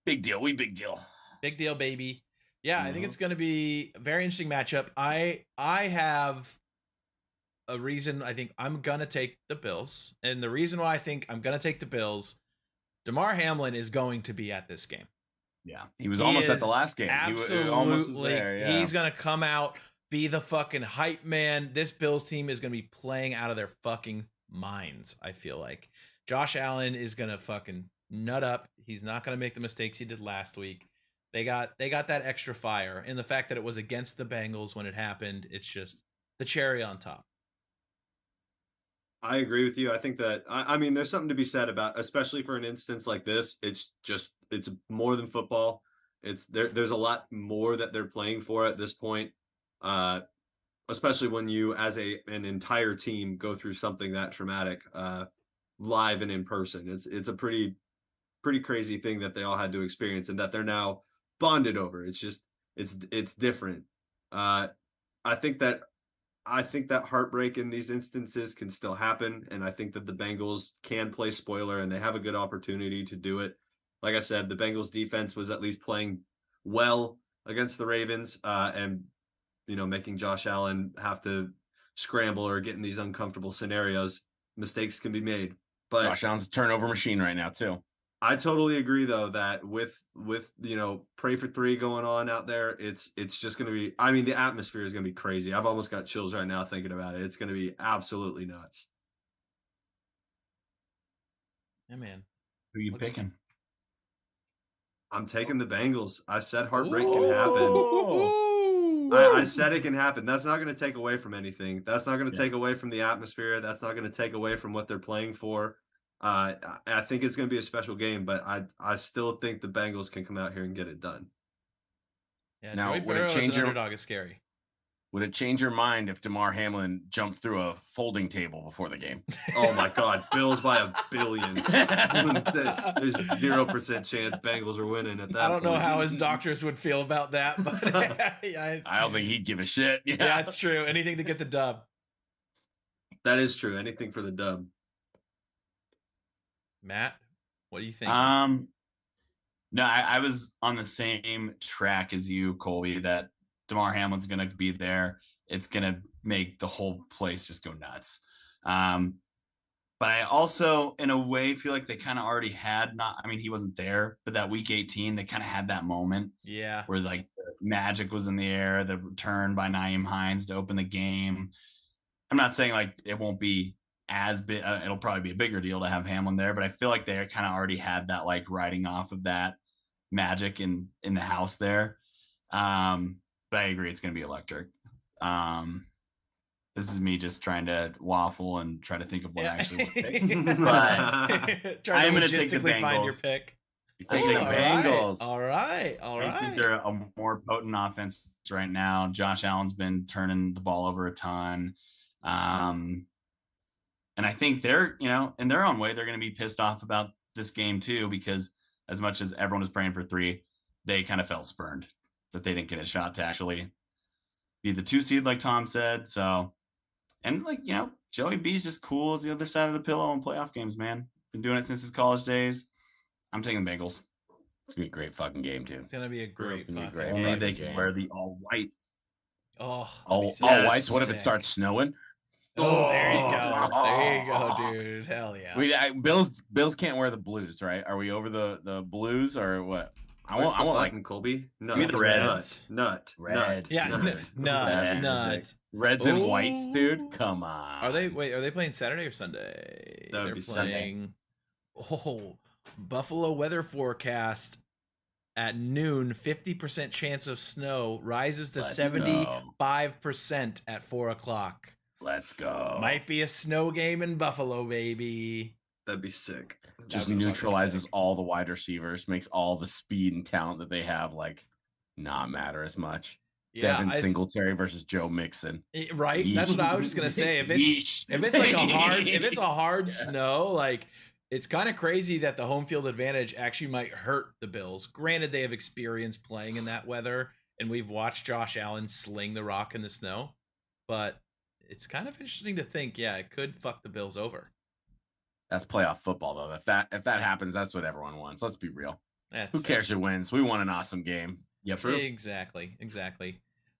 big deal. Big deal. Big deal, baby. Yeah, I think it's going to be a very interesting matchup. I have a reason. I think I'm going to take the Bills. And the reason why I think I'm going to take the Bills, Damar Hamlin is going to be at this game. Yeah, he was almost at the last game. Absolutely. He almost was there. Yeah. He's going to come out, be the fucking hype man. This Bills team is going to be playing out of their fucking minds, I feel like. Josh Allen is going to fucking nut up. He's not going to make the mistakes he did last week. They got that extra fire. And the fact that it was against the Bengals when it happened, it's just the cherry on top. I agree with you. I think that I mean, there's something to be said about, especially for an instance like this. It's more than football. There's a lot more that they're playing for at this point. Especially when you, as an entire team, go through something that traumatic, live and in person. It's a pretty crazy thing that they all had to experience, and that they're now bonded over. It's different. I think that heartbreak in these instances can still happen, and I think that the Bengals can play spoiler, and they have a good opportunity to do it. Like I said, the Bengals defense was at least playing well against the Ravens, and making Josh Allen have to scramble or get in these uncomfortable scenarios. Mistakes can be made, but Josh Allen's a turnover machine right now too. I totally agree, though, that with pray for 3 going on out there, it's just going to be, I mean, the atmosphere is going to be crazy. I've almost got chills right now thinking about it. It's going to be absolutely nuts. Yeah, man. Who you picking? I'm taking the Bengals. I said heartbreak can happen. I said it can happen. That's not going to take away from anything. That's not going to take away from the atmosphere. That's not going to take away from what they're playing for. I think it's going to be a special game, but I still think the Bengals can come out here and get it done. Yeah, now, Joey Burrow as an underdog is scary. Would it change your mind if Damar Hamlin jumped through a folding table before the game? Oh my God, Bills by a billion. There's 0% chance Bengals are winning at that. I don't know how his doctors would feel about that, but I don't think he'd give a shit. Yeah, it's true. Anything to get the dub. That is true. Anything for the dub. Matt, what do you think? No, I was on the same track as you, Colby, that Damar Hamlin's going to be there. It's going to make the whole place just go nuts. But I also, in a way, feel like they kind of already had he wasn't there, but that week 18, they kind of had that moment. Yeah. Where like the magic was in the air, the return by Nyheim Hines to open the game. I'm not saying like it won't be as big, it'll probably be a bigger deal to have Hamlin there, but I feel like they kind of already had that like riding off of that magic in the house there. But I agree, it's going to be electric. This is me just trying to waffle and try to think of what I actually would pick. But I am going to take the Bengals. Find your pick. Take the Bengals. All right. I just think they're a more potent offense right now. Josh Allen's been turning the ball over a ton. And I think they're, in their own way, they're going to be pissed off about this game too, because as much as everyone was praying for 3, they kind of felt spurned that they didn't get a shot to actually be the 2 seed, like Tom said. So, and like, Joey B's just cool as the other side of the pillow in playoff games, man. Been doing it since his college days. I'm taking the Bengals. It's going to be a great fucking game too. It's going to be a great fucking game. They can wear the all whites. Oh, all whites. What if it starts snowing? Oh, there you go. There you go, dude. Hell yeah. Bills can't wear the blues, right? Are we over the blues or what? I want like Colby. No, the reds. Nut. Yeah, nut. Reds and whites, dude. Come on. Are they playing Saturday or Sunday? That would be Sunday. Buffalo weather forecast at noon, 50% chance of snow rises to 75% at 4:00. Let's go. Might be a snow game in Buffalo, baby. That'd be sick. Just neutralizes all the wide receivers, makes all the speed and talent that they have like not matter as much. Yeah, Devin Singletary versus Joe Mixon. Right. Yeesh. That's what I was just gonna say. If it's like a hard snow, like it's kind of crazy that the home field advantage actually might hurt the Bills. Granted, they have experience playing in that weather, and we've watched Josh Allen sling the rock in the snow. But it's kind of interesting to think, yeah, it could fuck the Bills over. That's playoff football, though. If that happens, that's what everyone wants. Let's be real. Who cares who wins? We won an awesome game. Yep. True. Exactly.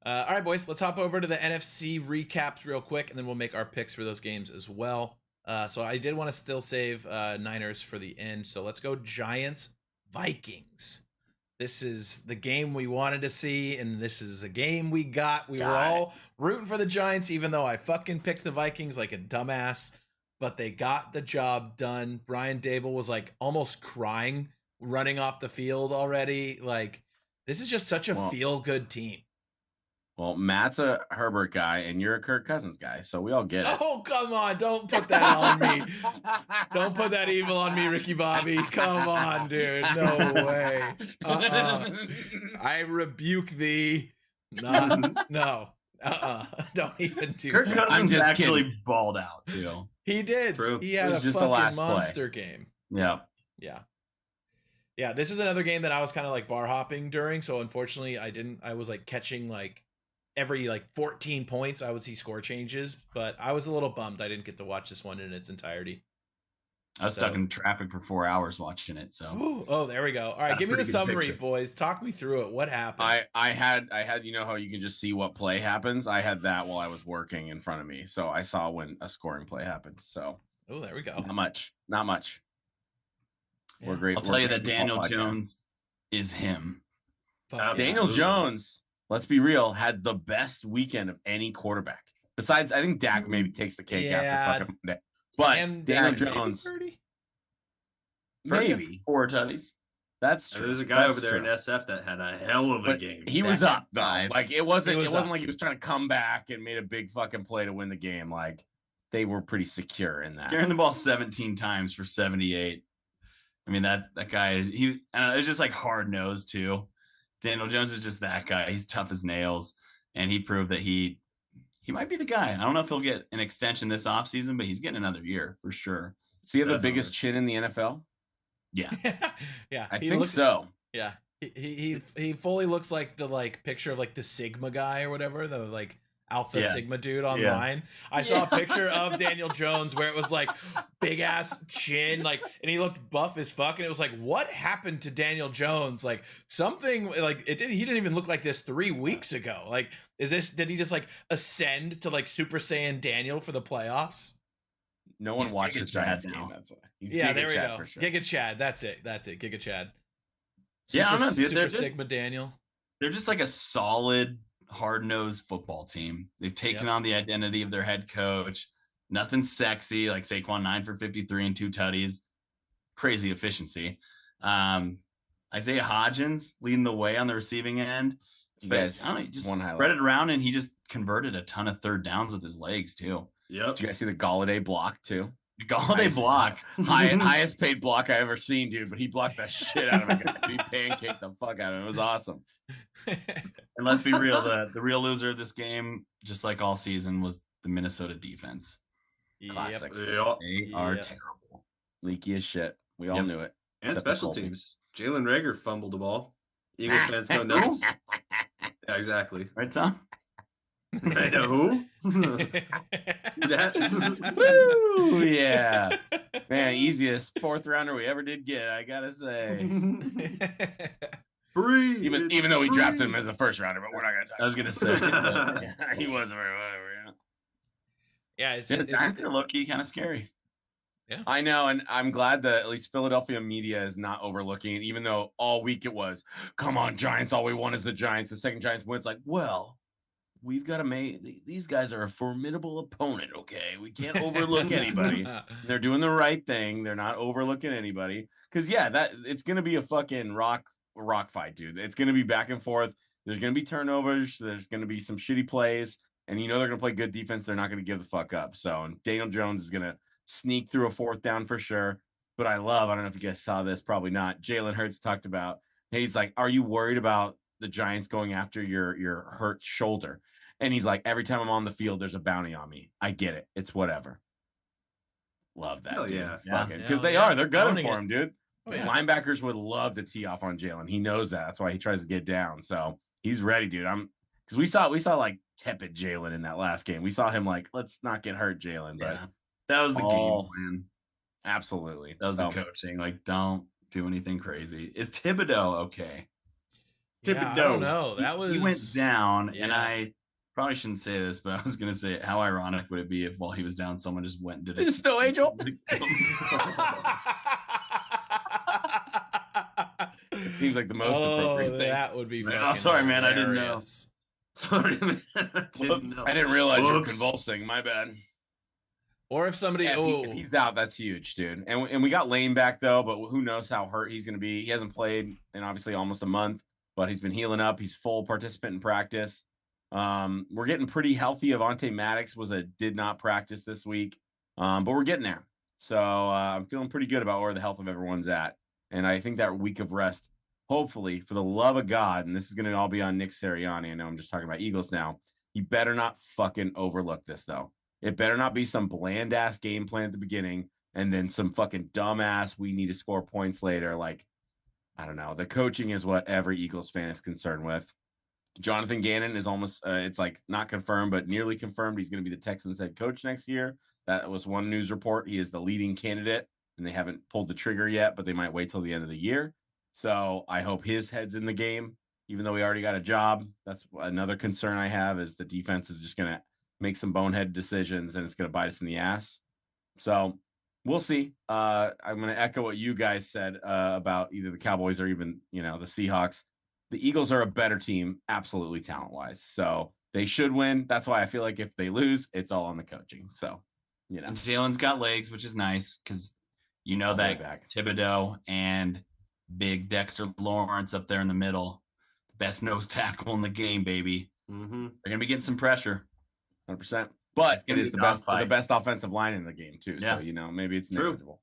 All right, boys, let's hop over to the NFC recaps real quick, and then we'll make our picks for those games as well. So I did want to still save Niners for the end. So let's go Giants Vikings. This is the game we wanted to see, and this is the game we got. We were all rooting for the Giants, even though I fucking picked the Vikings like a dumbass. But they got the job done. Brian Dable was like almost crying, running off the field already. Like, this is just such a feel-good team. Well, Matt's a Herbert guy, and you're a Kirk Cousins guy, so we all get it. Oh, come on. Don't put that on me. Don't put that evil on me, Ricky Bobby. Come on, dude. No way. I rebuke thee. No. Don't even do Kirk that. Cousins actually balled out, too. He did. True. He had a fucking monster game. Yeah. Yeah, this is another game that I was kind of like bar hopping during, so unfortunately I was like catching like every like 14 points I would see score changes, but I was a little bummed I didn't get to watch this one in its entirety. I was stuck in traffic for 4 hours watching it, so. Ooh, oh, there we go. All right, give me the summary, picture. boys. Talk me through it. What happened? I had you know how you can just see what play happens? I had that while I was working in front of me, so I saw when a scoring play happened. So oh, there we go. Not much. Yeah. We're great. I'll tell you that Daniel Jones is him. Daniel Jones, let's be real, had the best weekend of any quarterback. Besides, I think Dak maybe takes the cake after fucking Monday. But And Daniel Dak, Jones, Maybe maybe 4 tutties. that's true. There's a guy over there in SF that had a hell of a But game. he was up though. Like it wasn't up. like he was trying to come back and made a big fucking play to win the game. Like they were pretty secure in that. Carrying the ball 17 times for 78. I mean, that guy is it's just like hard nosed too. Daniel Jones is just that guy. He's tough as nails, and he proved that he might be the guy. I don't know if he'll get an extension this offseason, but he's getting another year for sure. Does he have the biggest chin in the NFL? Yeah. Yeah. I think so. Yeah. He fully looks like the like picture of like the Sigma guy or whatever, the like Alpha Sigma dude online. I saw a picture of Daniel Jones where it was like big ass chin, like, and he looked buff as fuck. And it was like, what happened to Daniel Jones? Like something like he didn't even look like this 3 weeks ago. Like, did he just like ascend to like Super Saiyan Daniel for the playoffs? No one He's watches Giga Giants Chad game. now. That's why. He's Yeah, Giga there we Chad go. for sure. Giga Chad. That's it. Giga Chad. Yeah, I don't know, dude. Super Sigma Daniel. They're just like a solid, hard-nosed football team. They've taken on the identity of their head coach. Nothing sexy, like Saquon 9 for 53 and 2 tutties. Crazy efficiency. Isaiah Hodgins leading the way on the receiving end. You guys, I don't know, just one spread highlight. it around, and he just converted a ton of third downs with his legs too. Yep. Did you guys see the Galladay block too? Galladay block. Highest paid block I ever seen, dude. But he blocked that shit out of a guy. He pancaked the fuck out of him. It was awesome. And let's be real, the real loser of this game, just like all season, was the Minnesota defense. Classic. Yep. They are terrible. Leaky as shit. We all knew it. And Except for special Colby. teams. Jalen Reagor fumbled the ball. Eagles fans go nuts. Yeah, exactly. Right, Tom? Right, who? That? Woo, yeah. Man, easiest 4th rounder we ever did get, I gotta say. Free. Even though we drafted him as a 1st rounder, but we're not gonna talk. I was gonna say. Yeah, he wasn't very whatever. Yeah, The Giants are low-key kind of scary. I know, and I'm glad that at least Philadelphia media is not overlooking it, even though all week it was, come on, Giants, all we want is the Giants. The second Giants win, it's like, well, we've got to make these guys are a formidable opponent, okay? We can't overlook anybody. They're doing the right thing. They're not overlooking anybody. Because, yeah, that it's going to be a fucking rock fight, dude. It's going to be back and forth. There's going to be turnovers. There's going to be some shitty plays. And you know they're going to play good defense. They're not going to give the fuck up. So Daniel Jones is going to sneak through a 4th down for sure. But I don't know if you guys saw this, probably not. Jalen Hurts talked about, he's like, are you worried about the Giants going after your hurt shoulder. And he's like, every time I'm on the field, there's a bounty on me. I get it. It's whatever. Love that, Hell dude. yeah. Because they are. They're gunning Owning for it. him, dude. Oh, yeah. Linebackers would love to tee off on Jalen. He knows that. That's why he tries to get down. So he's ready, dude. Because we saw like tepid Jalen in that last game. We saw him like, let's not get hurt, Jalen. But that was the game plan. Absolutely. That was the coaching. Like, don't do anything crazy. Is Thibodeau okay? Yeah, I don't know. That was he went down, yeah. and I probably shouldn't say this, but I was gonna say, how ironic would it be if while he was down, someone just went and did a Snow Angel? It seems like the most appropriate thing. That would be. Oh, sorry, man. I didn't know. hilarious. Sorry, man. I didn't know. I didn't realize you were convulsing. My bad. Or if somebody, Yeah, if he's out, that's huge, dude. And we got Lane back though, but who knows how hurt he's going to be. He hasn't played in obviously almost a month, but he's been healing up. He's full participant in practice. We're getting pretty healthy. Avonte Maddox did not practice this week, but we're getting there. So I'm feeling pretty good about where the health of everyone's at. And I think that week of rest, hopefully, for the love of God, and this is going to all be on Nick Sirianni. I know I'm just talking about Eagles now. He better not fucking overlook this, though. It better not be some bland-ass game plan at the beginning and then some fucking dumbass, we need to score points later. Like, I don't know. The coaching is what every Eagles fan is concerned with. Jonathan Gannon is almost, it's like not confirmed, but nearly confirmed. He's going to be the Texans head coach next year. That was one news report. He is the leading candidate, and they haven't pulled the trigger yet, but they might wait till the end of the year. So I hope his head's in the game, even though he already got a job. That's another concern I have, is the defense is just going to make some bonehead decisions and it's going to bite us in the ass. So we'll see. I'm going to echo what you guys said about either the Cowboys or even, the Seahawks. The Eagles are a better team, absolutely talent-wise. So they should win. That's why I feel like if they lose, it's all on the coaching. So, And Jalen's got legs, which is nice because that Thibodeau and big Dexter Lawrence up there in the middle, best nose tackle in the game, baby. Mm-hmm. They're going to be getting some pressure. 100%. But it is the best offensive line in the game, too. Yeah. So, maybe it's True. negligible.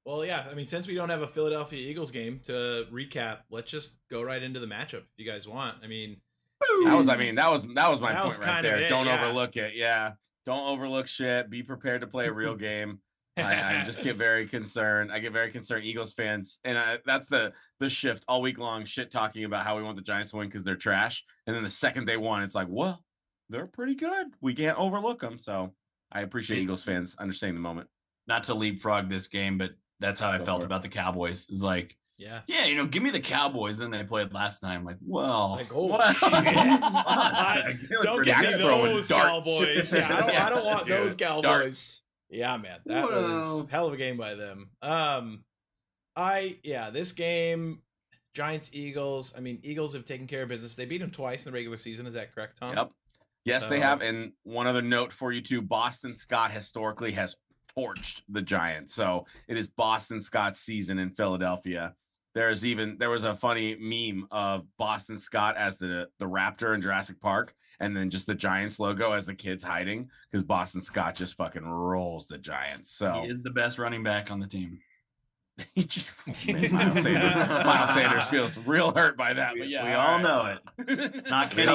Well, yeah. I mean, since we don't have a Philadelphia Eagles game to recap, let's just go right into the matchup if you guys want. I mean, that was my point was right kind of there. it, Don't yeah. overlook it. Yeah. Don't overlook shit. Be prepared to play a real game. I just get very concerned. I get very concerned, Eagles fans, and that's the shift all week long, shit talking about how we want the Giants to win because they're trash, and then the second they won, it's like, well, they're pretty good. We can't overlook them. So I appreciate Eagles fans understanding the moment. Not to leapfrog this game, but that's how I felt about the Cowboys. It's like, yeah, give me the Cowboys. Then they played last time. Like, well, shit. Don't get me those Cowboys. Yeah, I don't want those Cowboys. Darts. Yeah, man, that was hell of a game by them. This game, Giants Eagles. I mean, Eagles have taken care of business. They beat them twice in the regular season. Is that correct, Tom? Yep. Yes, they have. And one other note for you too: Boston Scott historically has torched the Giants, so it is Boston Scott's season in Philadelphia. There was a funny meme of Boston Scott as the Raptor in Jurassic Park, and then just the Giants logo as the kids hiding, because Boston Scott just fucking rolls the Giants. So he is the best running back on the team. He just Miles Sanders feels real hurt by that. But yeah, we all know it. Not kidding.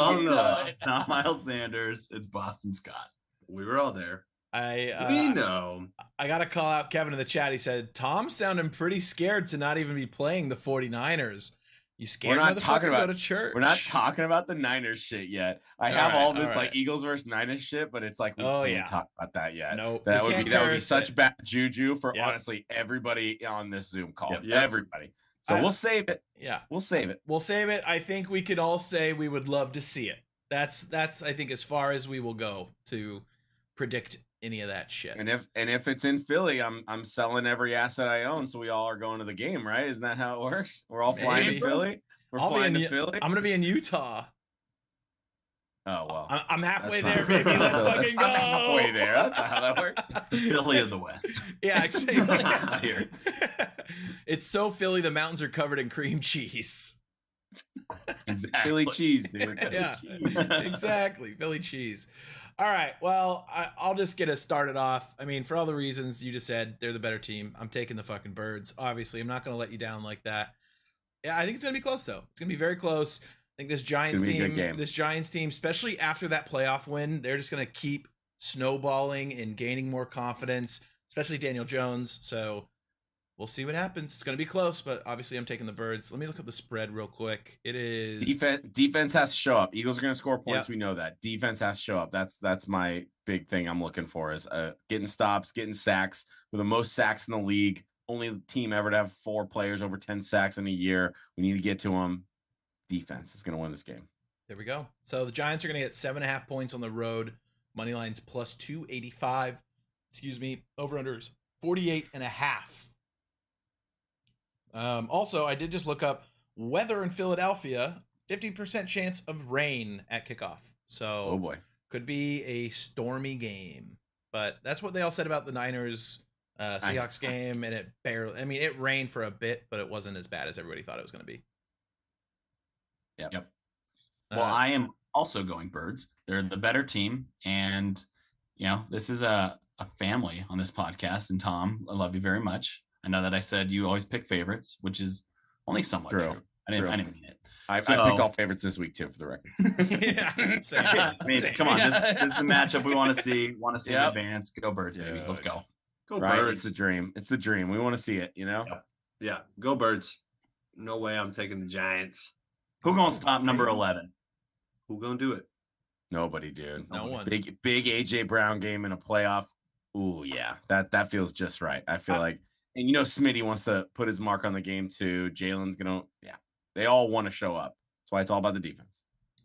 It's not Miles Sanders. It's Boston Scott. We were all there. We know. I got to call out Kevin in the chat. He said, Tom's sounding pretty scared to not even be playing the 49ers. You scared? We're not talking about go to church. We're not talking about the Niners shit yet. I have all this like Eagles versus Niners shit, but it's like we can't talk about that yet. Nope. That would be such bad juju for honestly everybody on this Zoom call. Yep. Everybody. So we'll save it. Yeah. We'll save it. We'll save it. I think we could all say we would love to see it. That's I think as far as we will go to predict any of that shit. And if it's in Philly, I'm selling every asset I own, so we all are going to the game, right? Isn't that how it works? We're all flying to Philly. We're flying to Philly. I'm gonna be in Utah. Oh well, I'm halfway there, baby. Let's fucking go. Halfway there. That's not how that works. It's the Philly of the West. Yeah, exactly. It's so Philly. The mountains are covered in cream cheese. Exactly. Philly cheese, dude. Yeah, exactly. Philly cheese. All right. Well, I'll just get us started off. I mean, for all the reasons you just said, they're the better team. I'm taking the fucking Birds. Obviously, I'm not going to let you down like that. Yeah, I think it's going to be close, though. It's going to be very close. think this Giants gonna be a good team, game. especially after that playoff win, they're just going to keep snowballing and gaining more confidence, especially Daniel Jones. So we'll see what happens. It's going to be close, but obviously I'm taking the Birds. Let me look up the spread real quick. It is Defense has to show up. Eagles are going to score points. Yep. We know that. Defense has to show up. That's my big thing I'm looking for is getting stops, getting sacks. We're the most sacks in the league. Only team ever to have 4 players over 10 sacks in a year. We need to get to them. Defense is going to win this game. There we go. So the Giants are going to get 7.5 points on the road. Money line's plus 285. Excuse me. Over-unders 48.5. Also, I did just look up weather in Philadelphia. 50% chance of rain at kickoff. So Oh boy. could be a stormy game. But that's what they all said about the Niners Seahawks game, and it rained for a bit, but it wasn't as bad as everybody thought it was going to be. Yep. Well, I am also going Birds. They're the better team, and this is a family on this podcast. And Tom, I love you very much. I know that I said you always pick favorites, which is only somewhat true. I didn't mean it. I picked all favorites this week too, for the record. Yeah, same. I mean, come on, this is the matchup we want to see. Want to see in advance? Go Birds, baby. Let's go. Go Right? Birds. It's the dream. It's the dream. We want to see it. Yep. Yeah, go Birds. No way I'm taking the Giants. Who's going to stop number 11? Who gonna do it? Nobody, dude. No one. Big AJ Brown game in a playoff. Ooh, yeah. That feels just right. I feel like, and Smitty wants to put his mark on the game too. Jalen's gonna, they all want to show up. That's why it's all about the defense.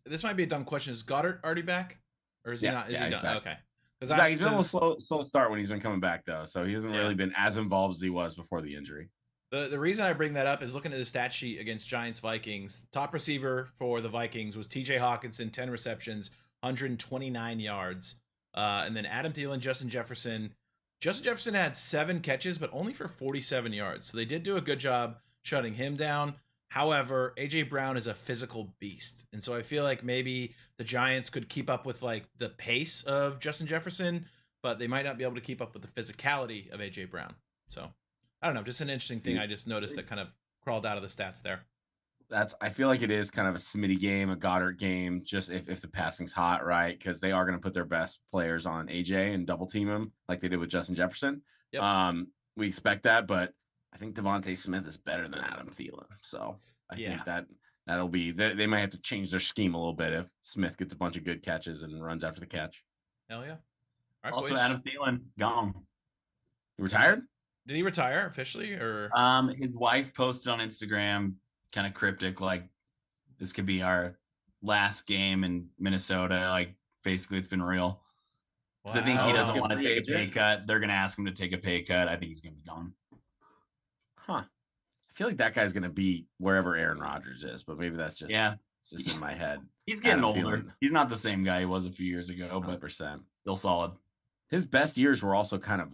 This might be a dumb question. Is Goddard already back, or is he not? Is he done? Back. Okay. He's been a little slow start when he's been coming back though, so he hasn't really been as involved as he was before the injury. The reason I bring that up is looking at the stat sheet against Giants Vikings. Top receiver for the Vikings was TJ Hawkinson, 10 receptions, 129 yards. And then Adam Thielen, Justin Jefferson. Justin Jefferson had 7 catches, but only for 47 yards. So they did do a good job shutting him down. However, AJ Brown is a physical beast. And so I feel like maybe the Giants could keep up with like the pace of Justin Jefferson, but they might not be able to keep up with the physicality of AJ Brown. So I don't know, just an interesting thing I just noticed that kind of crawled out of the stats there. I feel like it is kind of a Smitty game, a Goddard game, just if the passing's hot, right? Because they are going to put their best players on AJ and double team him like they did with Justin Jefferson. Yep. We expect that, but I think Devontae Smith is better than Adam Thielen. So I think that'll be, they might have to change their scheme a little bit if Smith gets a bunch of good catches and runs after the catch. Hell yeah. All right, Also, boys. Adam Thielen gone. You retired? Did he retire officially, or? His wife posted on Instagram, kind of cryptic, like this could be our last game in Minnesota. Like basically, it's been real. Because I think he doesn't want to take a pay cut. They're going to ask him to take a pay cut. I think he's going to be gone. Huh. I feel like that guy's going to be wherever Aaron Rodgers is, but maybe that's just it's just in my head. He's getting Adam older. Thielen. He's not the same guy he was a few years ago, 100%. but still solid. His best years were also kind of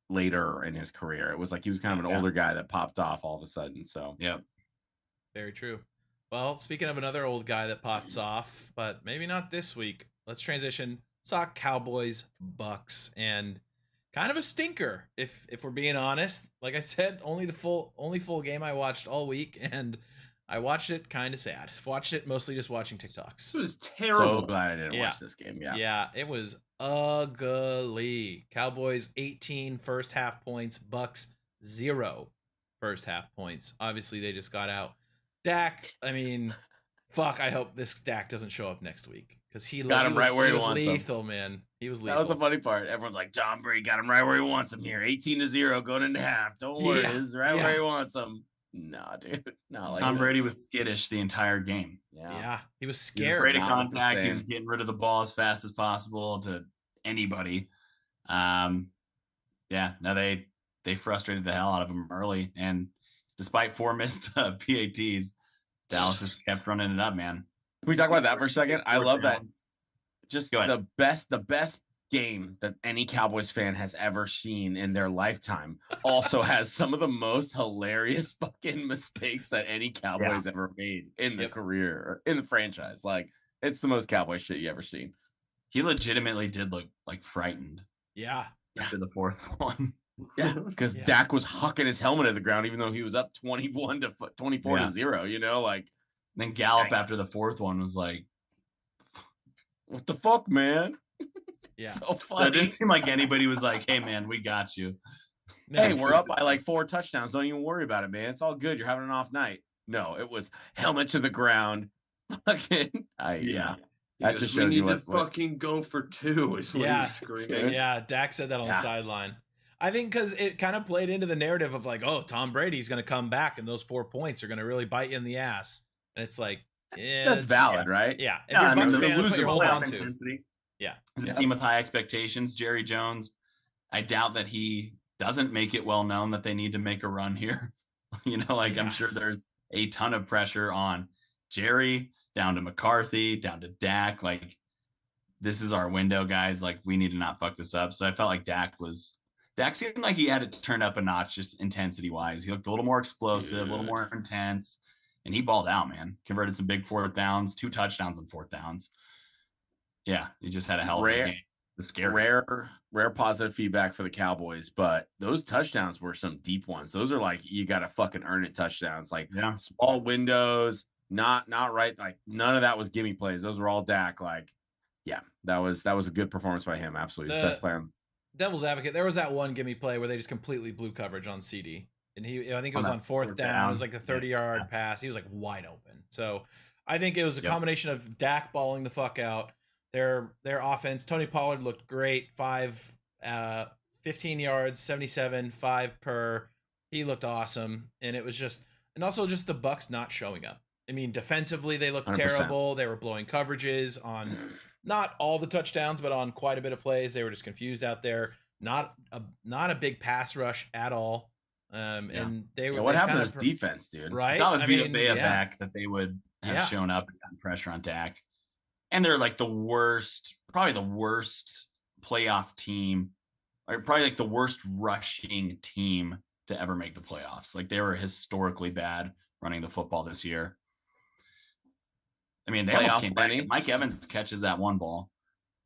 later in his career. It was like he was kind of an older guy that popped off all of a sudden. So Very true. Well, speaking of another old guy that pops off, but maybe not this week, let's transition. Saw Cowboys Bucks, and kind of a stinker if we're being honest. Like I said, only full game I watched all week, and I watched it kind of sad. Watched it mostly just watching TikToks. This was terrible. so glad I didn't watch this game. Yeah, it was ugly. Cowboys 18 first half points, Bucks 0 first half points. Obviously, they just got out. Dak, I mean, fuck, I hope this Dak doesn't show up next week because he was lethal, man. He was lethal. That was the funny part. Everyone's like, John Brady got him right where he wants him here. 18-0 going into half. Don't worry, this is right where he wants him. Nah, dude. Not like Tom Brady was skittish the entire game. Yeah, he was He was scared. afraid of contact. He was getting rid of the ball as fast as possible to anybody. No, they frustrated the hell out of him early, and despite 4 missed PATs, Dallas just kept running it up, man. Can we talk about that for a second? I love that. Just Go ahead. the best game that any Cowboys fan has ever seen in their lifetime also has some of the most hilarious fucking mistakes that any Cowboys ever made in the career or in the franchise. Like, it's the most Cowboy shit you ever seen. He legitimately did look like frightened. Yeah. After the 4th one. Yeah, because Dak was hucking his helmet at the ground, even though he was up 24 to 0. You know, like then Gallup after the fourth one was like, What the fuck, man? Yeah. So so it funny. didn't seem like anybody was like, hey man, we got you. No, Hey, we're up by like 4 touchdowns. Don't even worry about it, man. It's all good. You're having an off night. No, it was helmet to the ground. Fucking, yeah. That Because just we shows you need to what fucking go for 2 is what Yeah. he's screaming. Yeah, Dak said that on the Yeah. sideline. I think because it kind of played into the narrative of like, oh, Tom Brady's going to come back and those 4 points are going to really bite you in the ass. And it's like, that's valid, right? Yeah. If Yeah, you're I a mean, Bucs the fan, that's what loser you're holding playoff on to. intensity. Yeah. As a Yeah. team with high expectations, Jerry Jones, I doubt that he doesn't make it well known that they need to make a run here. I'm Yeah. sure there's a ton of pressure on Jerry, down to McCarthy, down to Dak. Like, this is our window, guys. Like, we need to not fuck this up. So I felt like Dak seemed like he had it turned up a notch, just intensity wise. He looked a little more explosive, a little more intense, and he balled out, man. Converted some big 4th downs, 2 touchdowns on 4th downs. Yeah, he just had a hell of a game. It's scary. Rare positive feedback for the Cowboys, but those touchdowns were some deep ones. Those are like, you got to fucking earn it touchdowns. Like, small windows, not right. Like, none of that was gimme plays. Those were all Dak. Like, yeah, that was a good performance by him. Absolutely. Best player. Devil's advocate, there was that one gimme play where they just completely blew coverage on CD. And I think it was on 4th down. It was like a 30-yard pass. He was like wide open. So I think it was a combination of Dak balling the fuck out. Their offense, Tony Pollard looked great. 15 yards, 77, 5 per. He looked awesome. And it was just also the Bucs not showing up. I mean, defensively, they looked 100%. terrible. They were blowing coverages on not all the touchdowns, but on quite a bit of plays. They were just confused out there. Not a big pass rush at all. And they were. What they happened kind to his defense, dude? Right? That was Babyyyy back that they would have Yeah. shown up and gotten pressure on Dak. And they're like probably the worst playoff team, or probably like the worst rushing team to ever make the playoffs. Like, they were historically bad running the football this year. I mean, they almost came back. Mike Evans catches that one ball.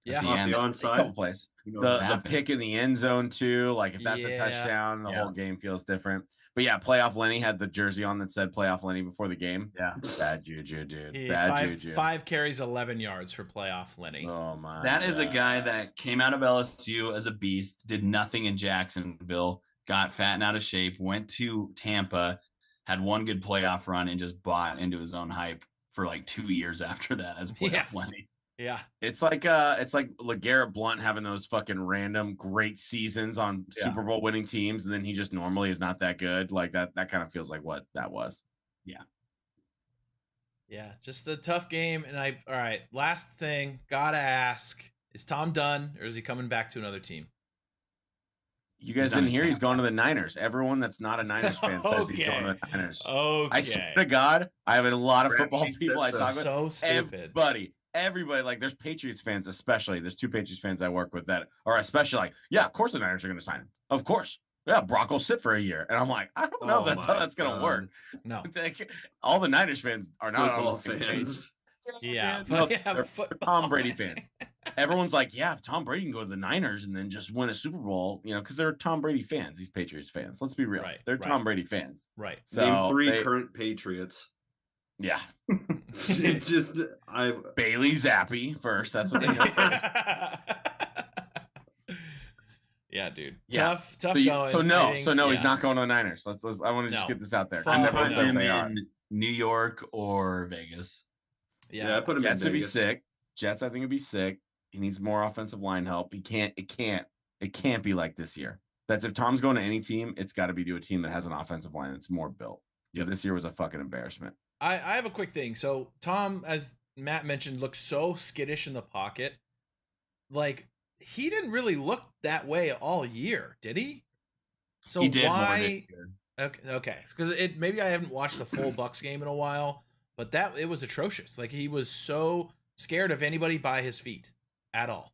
Yeah. At the Off end. the A onside. couple plays. The pick in the end zone too. Like, if that's a touchdown, the whole game feels different. But yeah, playoff Lenny had the jersey on that said playoff Lenny before the game. Yeah. Bad juju, dude. Juju. 5 carries, 11 yards for playoff Lenny. Oh my. That is a guy that came out of LSU as a beast, did nothing in Jacksonville, got fat and out of shape, went to Tampa, had one good playoff run, and just bought into his own hype for like 2 years after that as playoff Lenny. Yeah. It's like LeGarrette Blount having those fucking random great seasons on Super Bowl winning teams, and then he just normally is not that good. Like, that kind of feels like what that was. Yeah. Yeah, just a tough game. And all right, last thing, gotta ask, is Tom done, or is he coming back to another team? You guys didn't hear he's going to the Niners. Everyone that's not a Niners fan says he's going to the Niners. Okay. I swear to God, I have a lot of football people I talk with. So stupid. Everybody, like, there's Patriots fans, especially. There's 2 Patriots fans I work with that are especially like, yeah, of course the Niners are going to sign him. Of course. Yeah, Brock will sit for a year. And I'm like, I don't know if that's how that's going to work. No. All the Niners fans are not Football on the same page. fans. Yeah. No, Yeah, they're football. Tom Brady fans. Everyone's like, yeah, if Tom Brady can go to the Niners and then just win a Super Bowl, because they're Tom Brady fans, these Patriots fans. Let's be real. Right, They're right. Tom Brady fans. Right. So Name 3 current Patriots. Yeah. Bailey Zappi first. That's what they know first. Yeah, dude. Yeah. Tough So going. no, he's not going to the Niners. I want to just get this out there. Fuck I no. never says him they are. in New York or Vegas. Yeah, I put him Jets in would be Vegas. sick. Jets, I think, would be sick. He needs more offensive line help. It can't be like this year. That's if Tom's going to any team, it's got to be to a team that has an offensive line that's more built. Because this year was a fucking embarrassment. I have a quick thing. So Tom, as Matt mentioned, looked so skittish in the pocket. Like, he didn't really look that way all year, did he? So He did more this why? year. Okay, because maybe I haven't watched the full Bucs game in a while, but it was atrocious. Like, he was so scared of anybody by his feet at all.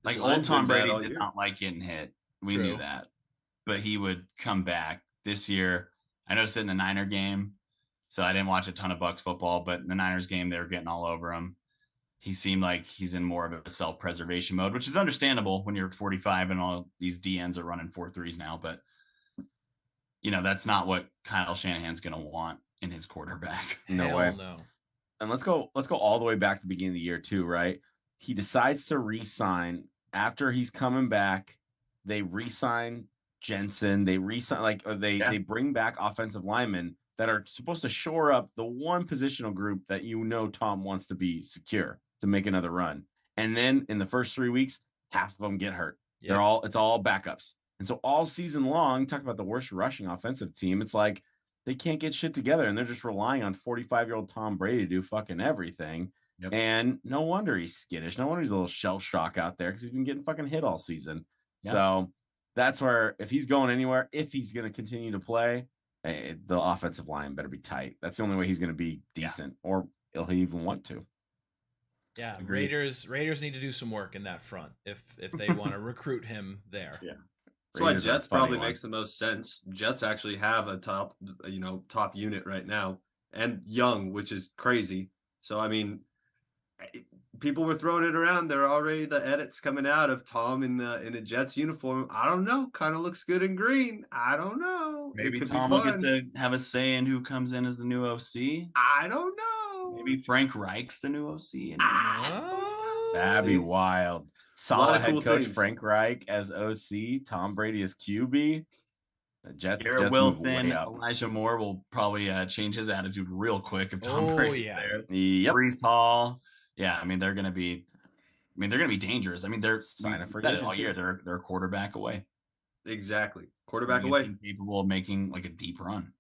Like, His old line's Tom been bad Brady all did year. not like getting hit. We True. knew that. But he would come back this year. I noticed it in the Niner game. So I didn't watch a ton of Bucs football, but in the Niners game, they were getting all over him. He seemed like he's in more of a self-preservation mode, which is understandable when you're 45 and all these DNs are running 4.3s now. But, that's not what Kyle Shanahan's going to want. in his quarterback. No Hell way. no. And let's go all the way back to the beginning of the year too, right? He decides to re-sign after he's coming back. They re-sign Jensen. They re-sign they bring back offensive linemen that are supposed to shore up the one positional group that Tom wants to be secure to make another run. And then in the first 3 weeks, half of them get hurt. Yep. It's all backups. And so all season long, talk about the worst rushing offensive team. It's like they can't get shit together, and they're just relying on 45-year-old Tom Brady to do fucking everything. Yep. And no wonder he's skittish. No wonder he's a little shell shock out there because he's been getting fucking hit all season. Yep. So that's where, if he's going anywhere, if he's going to continue to play, the offensive line better be tight. That's the only way he's going to be decent, or he'll even want to. Yeah, Agreed. Raiders need to do some work in that front if they want to recruit him there. Yeah. That's why Jets probably makes the most sense. Jets actually have a top unit right now, and young, which is crazy. So, I mean, people were throwing it around. There are already the edits coming out of Tom in a Jets uniform. I don't know. Kind of looks good in green. I don't know. Maybe Tom will get to have a say in who comes in as the new OC. I don't know. Maybe Frank Reich's the new OC. That'd be wild. Solid head coach things. Frank Reich as OC, Tom Brady as QB. The Jets. Garrett Wilson, Elijah Moore will probably change his attitude real quick if Tom Brady's there. Yep. Brees Hall. Yeah, I mean they're gonna be dangerous. I mean they're all year. They're a quarterback away. Exactly. Quarterback away. Capable of making like a deep run.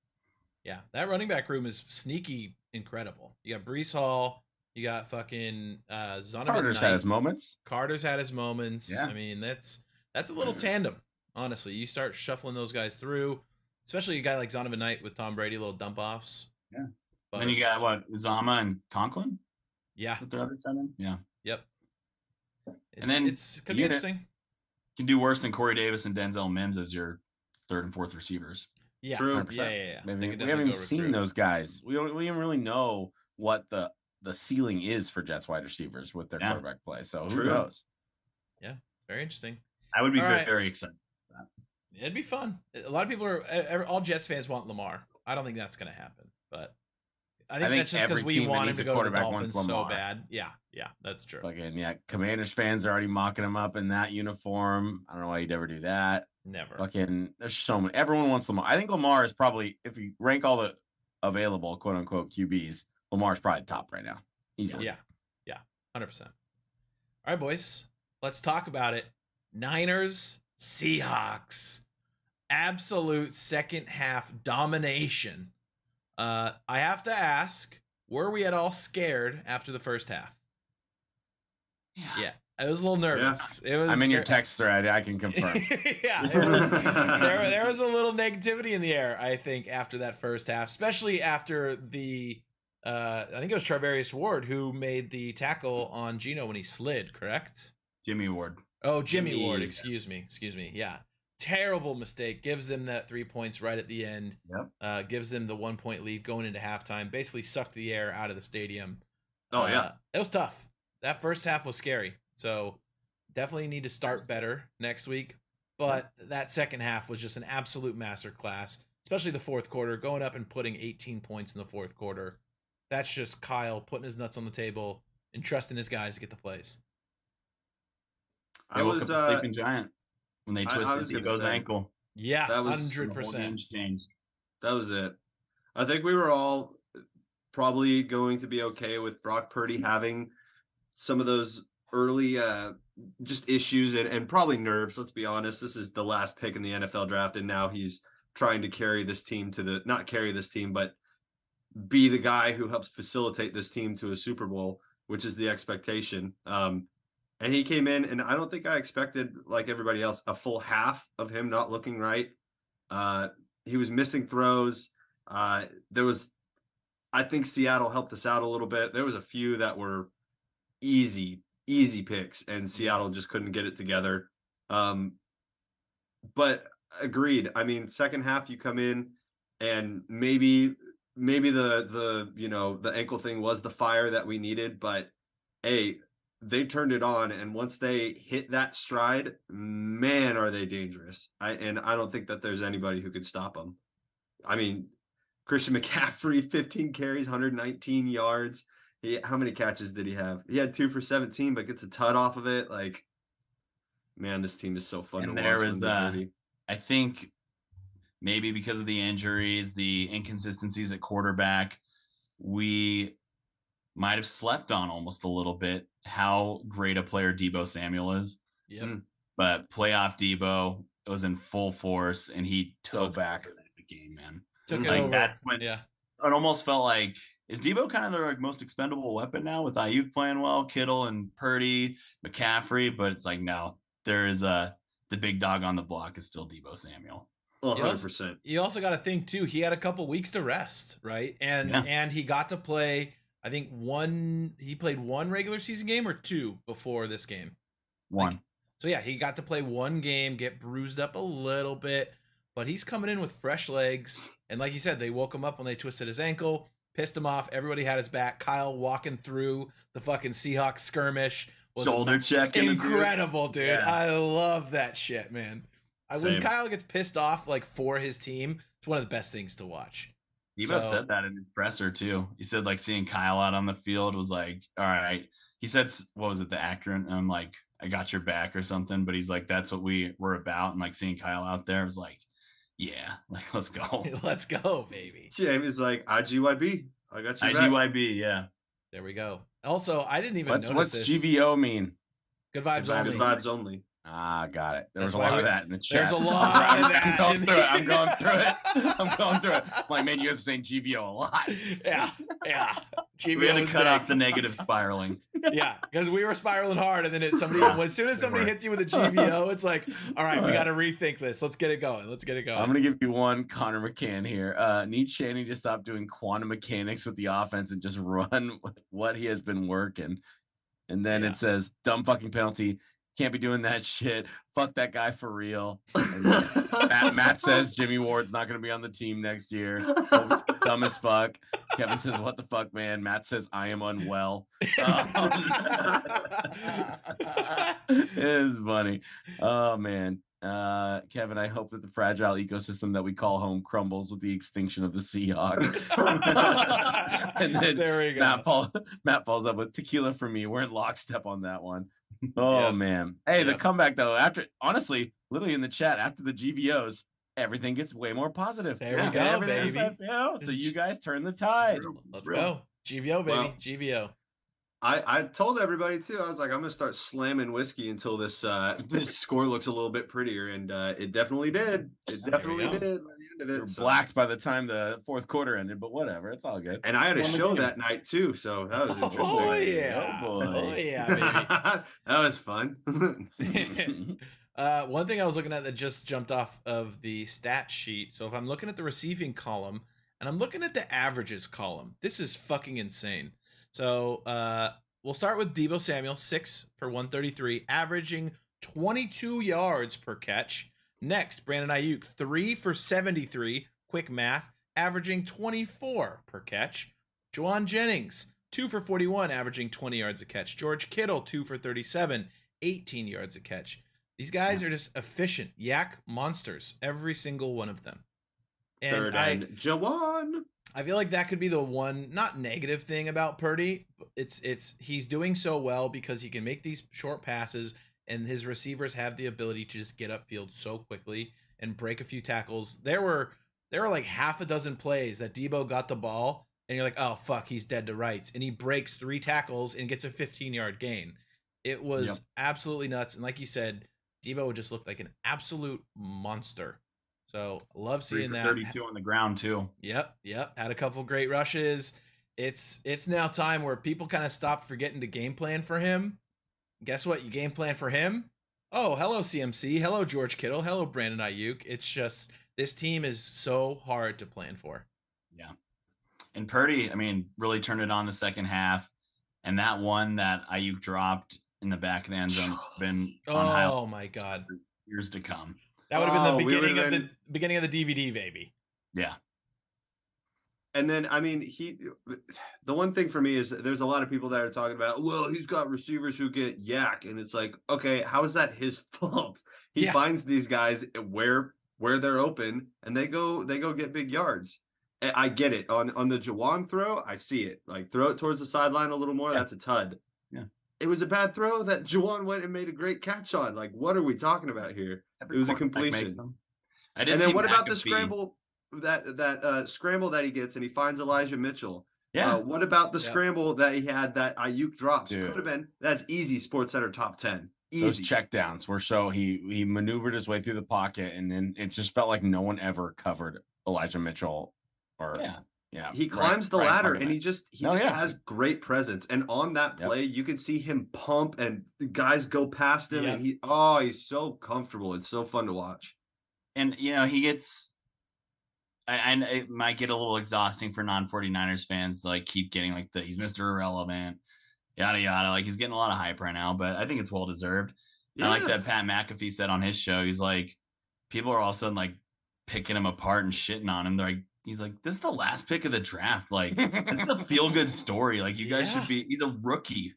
Yeah, that running back room is sneaky incredible. You got Brees Hall. You got fucking Zonovan Carter's Knight. had his moments. Carter's had his moments. Yeah. I mean, that's a little tandem, honestly. You start shuffling those guys through, especially a guy like Zonovan Knight with Tom Brady, little dump offs. Yeah. But then you got Uzama and Conklin? Yeah. With their other seven? Yeah. Yep. And then it's could be interesting. Can do worse than Corey Davis and Denzel Mims as your third and fourth receivers. Yeah. True. Yeah. We haven't even seen those guys. We don't even really know what the ceiling is for Jets wide receivers with their quarterback play. So who knows? Yeah, very interesting. I would be very excited for that. It'd be fun. A lot of people all Jets fans want Lamar. I don't think that's going to happen, but I think that's just because we want him to go to the Dolphins so bad. Yeah, that's true. Again, Commanders fans are already mocking him up in that uniform. I don't know why you'd ever do that. Never. Fucking, there's so many. Everyone wants Lamar. I think Lamar is probably, if you rank all the available quote unquote QBs, Lamar's probably top right now. Easily. Yeah, 100%. All right, boys, let's talk about it. Niners, Seahawks, absolute second half domination. I have to ask, were we at all scared after the first half? Yeah. I was a little nervous. Yeah. It was. I'm in your text thread. I can confirm. Yeah, it was, there was a little negativity in the air, I think, after that first half, especially after the. I think it was Charvarius Ward who made the tackle on Geno when he slid. Correct? Jimmy Ward. Oh, Jimmy Ward. Excuse me. Yeah. Terrible mistake. Gives them that 3 points right at the end. Yep. Gives them the 1 point lead going into halftime. Basically sucked the air out of the stadium. Oh yeah. It was tough. That first half was scary. So definitely need to start better next week. But that second half was just an absolute masterclass, especially the fourth quarter, going up and putting 18 points in the fourth quarter. That's just Kyle putting his nuts on the table and trusting his guys to get the plays. I woke up a sleeping giant when they twisted Debo's ankle. Yeah, that was 100%. That was it. I think we were all probably going to be okay with Brock Purdy having some of those early just issues and probably nerves. Let's be honest. This is the last pick in the NFL draft, and now he's trying to carry this team to not carry this team, but be the guy who helps facilitate this team to a Super Bowl, which is the expectation. And he came in, and I don't think I expected, like everybody else, a full half of him not looking right. He was missing throws. I think Seattle helped us out a little bit. There was a few that were easy picks, and Seattle just couldn't get it together. But agreed. I mean, second half you come in, and maybe the ankle thing was the fire that we needed, but hey, they turned it on, and once they hit that stride, man, are they dangerous. I don't think that there's anybody who could stop them. I mean, Christian McCaffrey, 15 carries, 119 yards. How many catches did he have? He had 2 for 17, but gets a tut off of it. Like, man, this team is so fun to And watch. there was, when they're dirty. I think maybe because of the injuries, the inconsistencies at quarterback, we might have slept on almost a little bit how great a player Deebo Samuel is. Yep. But playoff Deebo was in full force, and he took back the game, man. Took it Like, over. that's when Yeah. it almost felt like, is Deebo kind of their like most expendable weapon now with Ayuk playing well, Kittle and Purdy, McCaffrey? But it's like, no, there is the big dog on the block is still Deebo Samuel. 100%. You also got to think too. He had a couple weeks to rest, right? And he got to play. I think he played one regular season game or 2 before this game. One. So yeah, he got to play one game, get bruised up a little bit, but he's coming in with fresh legs. And like you said, they woke him up when they twisted his ankle, pissed him off. Everybody had his back. Kyle walking through the fucking Seahawks skirmish was Shoulder check. incredible, dude. Yeah. I love that shit, man. When Same. Kyle gets pissed off like for his team, it's one of the best things to watch. Deebo said that in his presser too. He said like seeing Kyle out on the field was like, all right. He said, what was it, the Akron? And I'm like, I got your back or something. But he's like, that's what we were about. And like seeing Kyle out there was like, yeah, like let's go. Let's go, baby. James like IGYB. I got your back. IGYB, yeah. There we go. Also, I didn't even notice What's this. GVO mean? Good vibes only. Good vibes only. Ah, got it. There That's was a why lot of that in the chat. There's a lot of that. I'm going through it. I'm going through it. I'm like, man, you guys are saying GVO a lot. Yeah. GVO We had to was cut big. off the negative spiraling. Yeah, because we were spiraling hard, and then as soon as somebody hits you with a GVO, it's like, all right, we got to rethink this. Let's get it going. I'm gonna give you one Connor McCann here. Need Shanny to stop doing quantum mechanics with the offense and just run what he has been working. And then it says, dumb fucking penalty. Can't be doing that shit. Fuck that guy for real. Matt says Jimmy Ward's not going to be on the team next year. Dumb as fuck. Kevin says, what the fuck, man? Matt says, I am unwell. It is funny. Oh, man. Kevin, I hope that the fragile ecosystem that we call home crumbles with the extinction of the Seahawks. And then there we go. Matt falls up with tequila for me. We're in lockstep on that one. Oh man. Hey, the comeback though, after honestly, literally in the chat, after the GVOs, everything gets way more positive. There we go, baby. So you guys turn the tide. Let's go. GVO, baby. Well, GVO. I told everybody too. I was like, I'm gonna start slamming whiskey until this this score looks a little bit prettier, and it definitely did. It definitely did by the end of it. You're blacked by the time the fourth quarter ended, but whatever, it's all good. And I had a Won the show game. that night too, so that was interesting. Oh yeah, Oh, boy. oh yeah, that was fun. baby. One thing I was looking at that just jumped off of the stat sheet. So if I'm looking at the receiving column and I'm looking at the averages column, this is fucking insane. So we'll start with Deebo Samuel, 6 for 133, averaging 22 yards per catch. Next, Brandon Ayuk, 3 for 73, quick math, averaging 24 per catch. Juwan Jennings, 2 for 41, averaging 20 yards a catch. George Kittle, 2 for 37, 18 yards a catch. These guys are just efficient, yak monsters, every single one of them. And Third and Jawan. I feel like that could be the one not negative thing about Purdy. It's he's doing so well because he can make these short passes and his receivers have the ability to just get upfield so quickly and break a few tackles. There were like half a dozen plays that Deebo got the ball and you're like, oh fuck, he's dead to rights, and he breaks 3 tackles and gets a 15-yard gain. It was absolutely nuts, and like you said, Deebo just looked like an absolute monster. So love seeing that. 32 on the ground too. Yep. Had a couple great rushes. It's now time where people kind of stopped forgetting to game plan for him. Guess what? You game plan for him. Oh, hello CMC. Hello George Kittle. Hello Brandon Ayuk. It's just this team is so hard to plan for. Yeah. And Purdy, I mean, really turned it on the second half. And that one that Ayuk dropped in the back of the end zone has been on Oh my god. for years to come. That would have been Oh, the we beginning would've of the beginning of the DVD, baby. Yeah. And then, I mean, the one thing for me is there's a lot of people that are talking about, well, he's got receivers who get yak. And it's like, okay, how is that his fault? He finds these guys where they're open and they go get big yards. I get it. On the Jawan throw, I see it. Like, throw it towards the sideline a little more. Yeah. That's a tud. Yeah. It was a bad throw that Jawan went and made a great catch on. Like, what are we talking about here? It was a completion. I did And then see what about the McAfee. scramble that scramble that he gets and he finds Elijah Mitchell? Yeah. What about the scramble that he had that Ayuk drops? Dude. Could have been. That's easy. Sports Center top 10. Those Easy. checkdowns were so he maneuvered his way through the pocket, and then it just felt like no one ever covered Elijah Mitchell. Or yeah, He climbs the ladder and he just Oh, yeah. has great presence. And on that play, you could see him pump and the guys go past him and he's so comfortable. It's so fun to watch. And he gets and it might get a little exhausting for non-49ers fans to like keep getting like he's Mr. Irrelevant, yada yada. Like he's getting a lot of hype right now, but I think it's well deserved. I like that Pat McAfee said on his show. He's like, people are all of a sudden like picking him apart and shitting on him. He's like, this is the last pick of the draft. Like, it's a feel good story. Like, you guys should be. He's a rookie,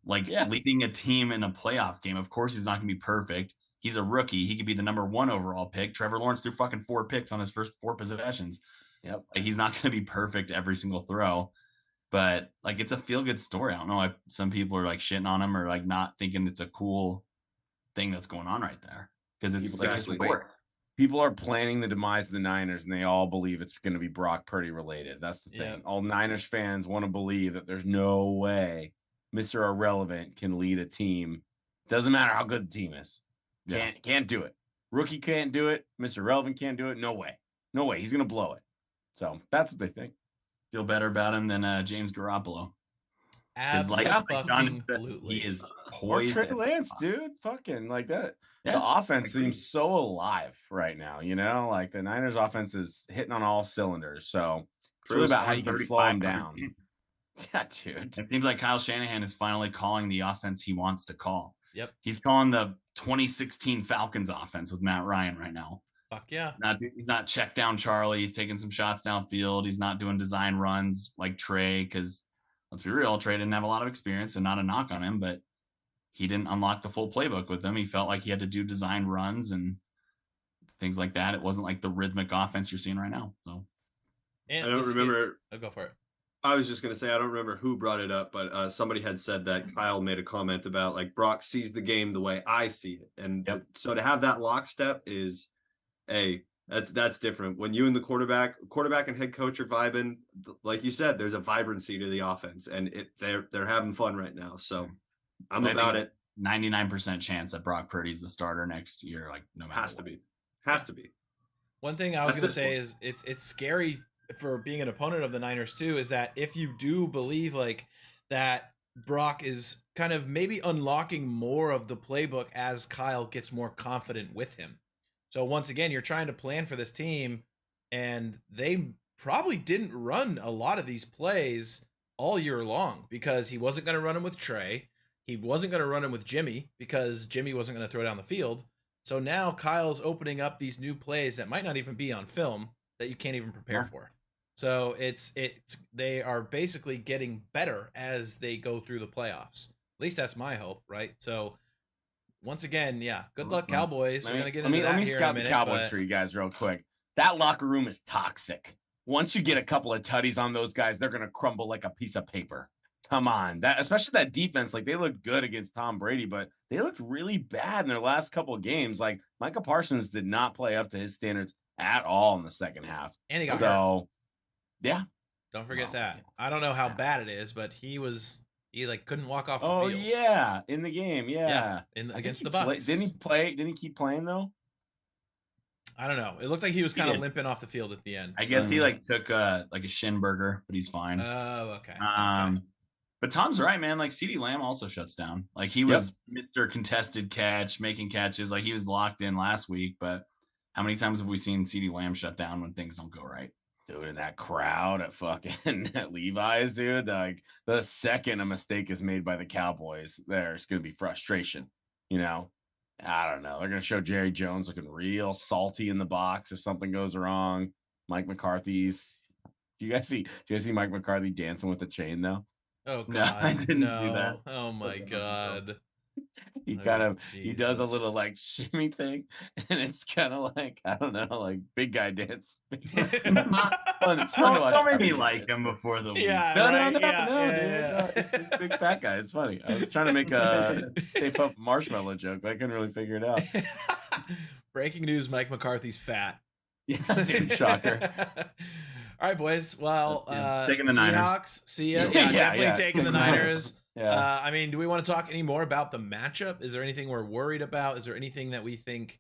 like leading a team in a playoff game. Of course, he's not gonna be perfect. He's a rookie. He could be the number 1 overall pick. Trevor Lawrence threw fucking 4 picks on his first 4 possessions. Yep. Like, he's not gonna be perfect every single throw, but like, it's a feel good story. I don't know why some people are like shitting on him or like not thinking it's a cool thing that's going on right there, because it's like his sport. People are planning the demise of the Niners, and they all believe it's going to be Brock Purdy related. That's the thing. Yeah. All Niners fans want to believe that there's no way Mr. Irrelevant can lead a team. Doesn't matter how good the team is. Can't do it. Rookie can't do it. Mr. Irrelevant can't do it. No way. No way. He's going to blow it. So that's what they think. Feel better about him than James Garoppolo. Absolutely. He is Or poised. Trey Lance, dude. Fucking like that. Yeah, the offense seems so alive right now, like the Niners offense is hitting on all cylinders. So it's really about how you can slow them down. Yeah, dude. It seems like Kyle Shanahan is finally calling the offense he wants to call. Yep. He's calling the 2016 Falcons offense with Matt Ryan right now. Fuck yeah. He's not check down Charlie. He's taking some shots downfield. He's not doing design runs like Trey, because let's be real, Trey didn't have a lot of experience, and not a knock on him, but he didn't unlock the full playbook with him. He felt like he had to do design runs and things like that. It wasn't like the rhythmic offense you're seeing right now. So I don't remember. I'll go for it. I was just going to say, I don't remember who brought it up, but somebody had said that Kyle made a comment about like Brock sees the game the way I see it. And so to have that lockstep is that's different. When you and the quarterback and head coach are vibing, like you said, there's a vibrancy to the offense, and they're having fun right now. So I'm about it. 99% chance that Brock Purdy's the starter next year. Like, no matter has to be. One thing I was going to say is it's scary for being an opponent of the Niners too, is that if you do believe like that Brock is kind of maybe unlocking more of the playbook as Kyle gets more confident with him. So once again, you're trying to plan for this team, and they probably didn't run a lot of these plays all year long because he wasn't going to run them with Trey. He wasn't going to run them with Jimmy because Jimmy wasn't going to throw down the field. So now Kyle's opening up these new plays that might not even be on film that you can't even prepare for. So they are basically getting better as they go through the playoffs. At least that's my hope, right? So once again, good luck, Cowboys. We're going to get into that Let me here scout in a minute, the Cowboys for you guys real quick. That locker room is toxic. Once you get a couple of tutties on those guys, they're going to crumble like a piece of paper. Come on. Especially that defense, like they looked good against Tom Brady, but they looked really bad in their last couple of games. Like Micah Parsons did not play up to his standards at all in the second half. And he got hurt. Yeah. Don't forget that. I don't know how bad it is, but he like couldn't walk off the field. Oh yeah, in the game, against the Bucs. Didn't he play? Didn't he keep playing though? I don't know. It looked like he was kind of limping off the field at the end. I guess he like took like a shin burger, but he's fine. Oh, okay. But Tom's right, man. Like CeeDee Lamb also shuts down. Like he was Mr. Contested Catch, making catches. Like he was locked in last week. But how many times have we seen CeeDee Lamb shut down when things don't go right? Dude, in that crowd at fucking at Levi's, dude, like the second a mistake is made by the Cowboys, there's going to be frustration. I don't know. They're going to show Jerry Jones looking real salty in the box if something goes wrong. Mike McCarthy's. Do you guys see Mike McCarthy dancing with the chain though? Oh God, no, I didn't see that. Oh my God. He Oh, kind of he does a Jesus. little like shimmy thing, and it's kind of like I don't know, like big guy dance. Fun. It's fun to watch. Don't make me everybody like dance. him before the week. Yeah, No, right. no, Yeah, no, yeah, dude. yeah. No, it's a big fat guy. It's funny. I was trying to make a Stay Puft Marshmallow joke, but I couldn't really figure it out. Breaking news: Mike McCarthy's fat. Yeah, dude, shocker. All right, boys. Well, Taking the Niners. Seahawks. See ya. Yeah, Definitely yeah. taking the Taking the Niners. Niners. Yeah. I mean, do we want to talk any more about the matchup? Is there anything we're worried about? Is there anything that we think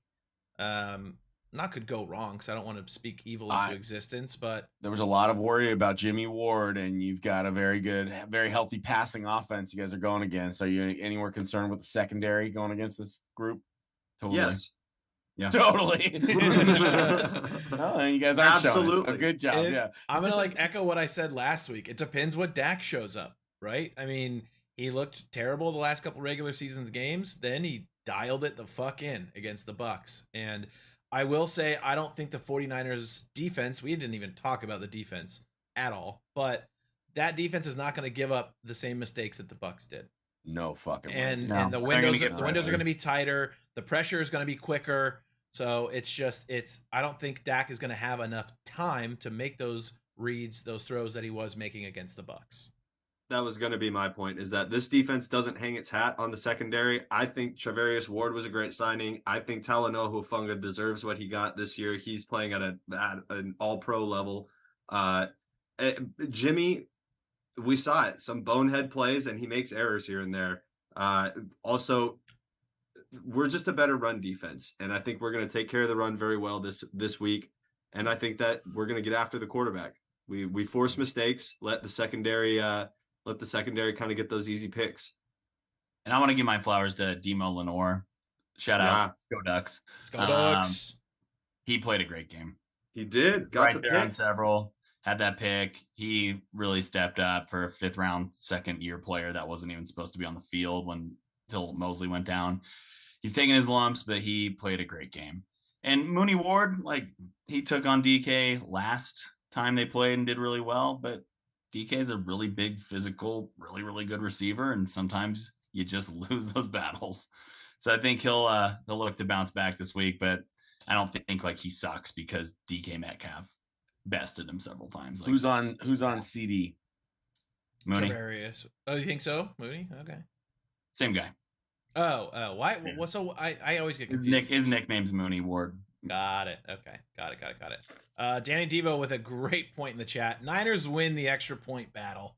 not could go wrong? Because I don't want to speak evil into existence, but There was a lot of worry about Jimmy Ward, and you've got a very good, very healthy passing offense you guys are going against. Are you any more concerned with the secondary going against this group? Totally. Yes. Yeah. Totally. Oh, and you guys are showing it, so Absolutely. good job. Yeah. I'm gonna like echo what I said last week. It depends what Dak shows up, right? I mean, he looked terrible the last couple regular seasons games. Then he dialed it the fuck in against the Bucks. And I will say, I don't think the 49ers defense, we didn't even talk about the defense at all, but that defense is not going to give up the same mistakes that the Bucks did. No fucking way. And No, and the they're windows gonna get the windows are better. going to be tighter. The pressure is going to be quicker. So it's I don't think Dak is going to have enough time to make those reads, those throws that he was making against the Bucks. That was going to be my point, is that this defense doesn't hang its hat on the secondary. I think Travarius Ward was a great signing. I think Talanoa Hufanga deserves what he got this year. He's playing at an all-pro level. Jimmy, we saw it, some bonehead plays, and he makes errors here and there. Also, we're just a better run defense, and I think we're going to take care of the run very well this week. And I think that we're going to get after the quarterback. We force mistakes, let the secondary kind of get those easy picks. And I want to give my flowers to Demo Lenore. Shout out, Go Ducks. Ducks. He played a great game. He did. Got Right the there pick. on several. Had that pick. He really stepped up for a 5th round, second-year player that wasn't even supposed to be on the field until Mosley went down. He's taking his lumps, but he played a great game. And Mooney Ward, like, he took on DK last time they played and did really well, but DK is a really big, physical, really, really good receiver, and sometimes you just lose those battles. So I think he'll look to bounce back this week, but I don't think like he sucks because DK Metcalf bested him several times. Like, Who's on CD? Mooney? Travarius. Oh, you think so? Mooney? Okay. Same guy. Oh, why? Yeah. What's so? I always get His confused. nickname's Mooney Ward. Got it. Okay. Got it. Danny Devo with a great point in the chat. Niners win the extra point battle.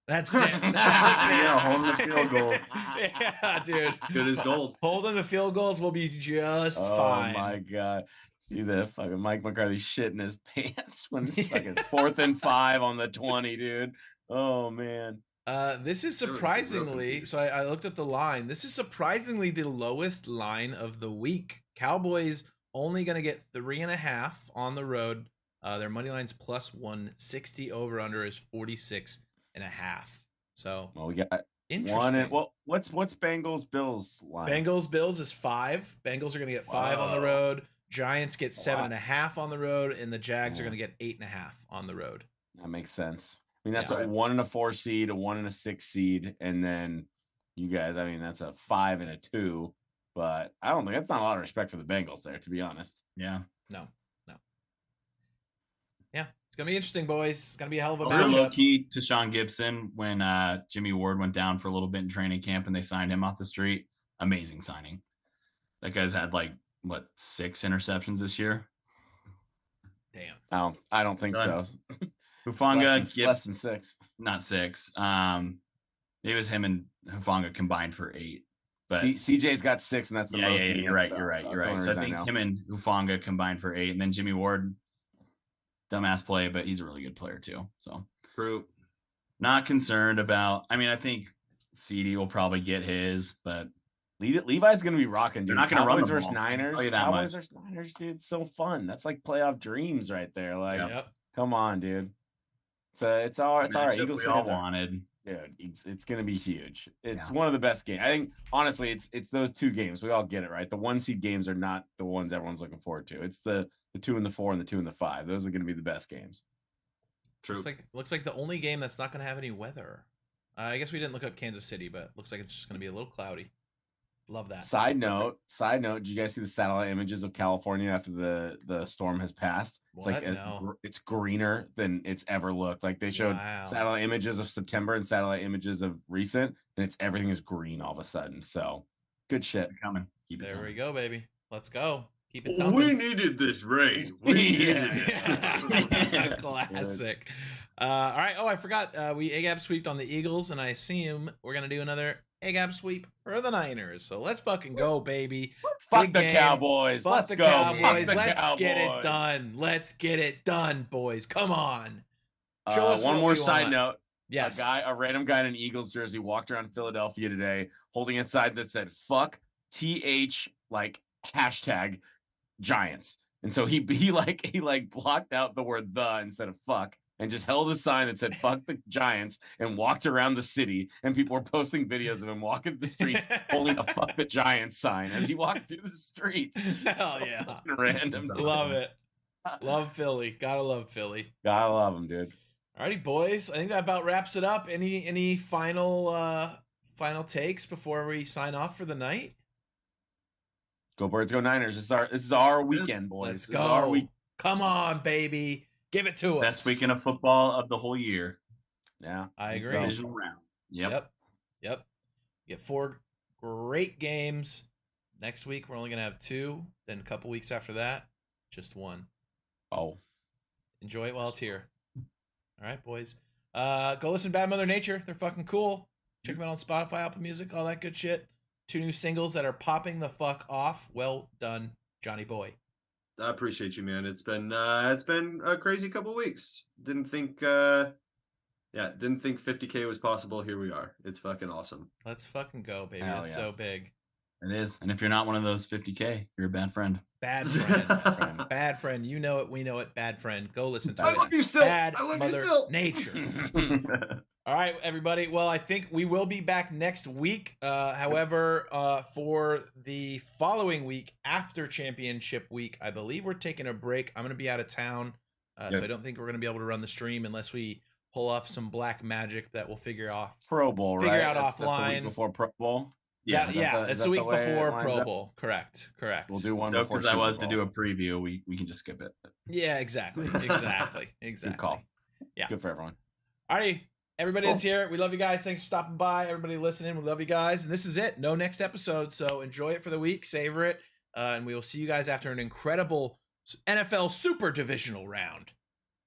That's it. That's it. Yeah, holding the field goals. Yeah, dude. Good as gold. Holding the field goals will be just Oh fine. my god. See the fucking Mike McCarthy shitting his pants when it's fucking 4th and 5 on the 20, dude. Oh man. This is They were real surprisingly, confused. so I looked up the line. This is surprisingly the lowest line of the week. Cowboys only going to get 3.5 on the road. Their money line's plus 160, over under is 46.5. So Well, we got interesting. one and what's Bengals Bills line? Bengals Bills is 5. Bengals are going to get 5 on the Whoa. road. Giants get Wow. 7.5 on the road, and the Jags are Yeah. going to get 8.5 on the road. That makes sense. I mean, that's Yeah. a 1 and a 4 seed, a 1 and a 6 seed, and then you guys. I mean, that's a 5 and a 2. But I don't think that's not a lot of respect for the Bengals there, to be honest. Yeah. No. Yeah, it's going to be interesting, boys. It's going to be a hell of a Also, low matchup. key to Sean Gibson when Jimmy Ward went down for a little bit in training camp and they signed him off the street. Amazing signing. That guy's had 6 interceptions this year. Damn. I don't think so. Hufanga Less than 6. not 6. It was him and Hufanga combined for 8. But CJ's got 6, and that's the most. in the you're right. NFL, You're right. so You're that's the right. only So I reason think know. him and Hufanga combined for 8, and then Jimmy Ward, dumbass play, but he's a really good player too. So True. not concerned about. I mean, I think CD will probably get his, but Levi's gonna be rocking, dude. They're not gonna run Cowboys the versus ball, I can Niners. tell you that Cowboys much. versus Niners, dude. It's so fun. That's like playoff dreams right there. Like, Yep. come on, dude. It's all right. matchup Eagles we all fans are, wanted. dude. It's gonna be huge. It's Yeah. one of the best games. I think honestly, it's those 2 games. We all get it, right? The 1 seed games are not the ones everyone's looking forward to. It's the 2 and the 4 and the 2 and the 5. Those are gonna be the best games. True. Looks like the only game that's not going to have any weather. I guess we didn't look up Kansas City, but looks like it's just going to be a little cloudy. Love that. Side note, did you guys see the satellite images of California after the storm has passed? It's What? like No. it's greener than it's ever looked. Like they showed Wow. satellite images of September and satellite images of recent, and it's everything is green all of a sudden. So good shit. Keep it coming. Keep it There coming. we go, baby. Let's go. Keep it We thumping. needed this rain. We needed it. Classic. All right. Oh, I forgot. We A-gap sweeped on the Eagles, and I assume we're gonna do another A-gap sweep for the Niners. So let's fucking go, baby. Fuck Big the game. Cowboys. Fuck Let's the go. Cowboys. Fuck the Let's get it Cowboys. done. Let's get it done, boys. Come on. Show us One what more we side want. note. Yes. A random guy in an Eagles jersey walked around Philadelphia today holding a sign that said "fuck TH" like hashtag Giants. And so he blocked out the word "the" instead of "fuck" and just held a sign that said "fuck the Giants" and walked around the city. And people were posting videos of him walking the streets holding a "fuck the Giants" sign as he walked through the streets. Hell So yeah. fucking random. Love it. Love Philly. Gotta love Philly. Gotta love him, dude. Alrighty, boys. I think that about wraps it up. Any final takes before we sign off for the night? Go Birds, go Niners. This is our weekend, boys. Let's This is our go. week. Come on, baby. Give it to us. Best weekend of football of the whole year. Yeah, I think agree. so. Divisional round. Yep. Yep. You get 4 great games. Next week we're only gonna have 2. Then a couple weeks after that, just 1. Oh, Enjoy it while it's here. All right, boys. Go listen to Bad Mother Nature. They're fucking cool. Check them out on Spotify, Apple Music, all that good shit. 2 new singles that are popping the fuck off. Well done, Johnny Boy. I appreciate you, man. It's been a crazy couple weeks. Didn't think 50K was possible. Here we are. It's fucking awesome. Let's fucking go, baby. Hell That's yeah. so big. It is. And if you're not one of those 50K, you're a bad friend. Bad friend. Bad friend. You know it. We know it. Bad friend. Go listen to I it. love you still. Bad I love you Mother still. Nature. All right, everybody. Well, I think we will be back next week. However, for the following week after championship week, I believe we're taking a break. I'm going to be out of town, so I don't think we're going to be able to run the stream unless we pull off some black magic that we'll figure out. Pro Bowl, right? Figure out That's the offline. week before Pro Bowl. Yeah. It's the week before Pro Bowl. Correct. We'll do one So before because I was Super to do Bowl. a preview, we can just skip it. Yeah, exactly. Good call. Yeah. Good for everyone. All righty. Everybody Cool. that's here, we love you guys. Thanks for stopping by. Everybody listening, we love you guys. And this is it. No next episode. So enjoy it for the week. Savor it. And we will see you guys after an incredible NFL Super Divisional round.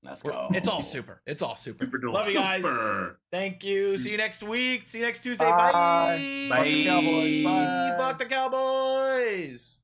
Let's go. It's all super. It's all super. Super Love you guys. Super. Thank you. See you next week. See you next Tuesday. Bye. Bye. Fuck the Cowboys. Bye. Fuck the Cowboys.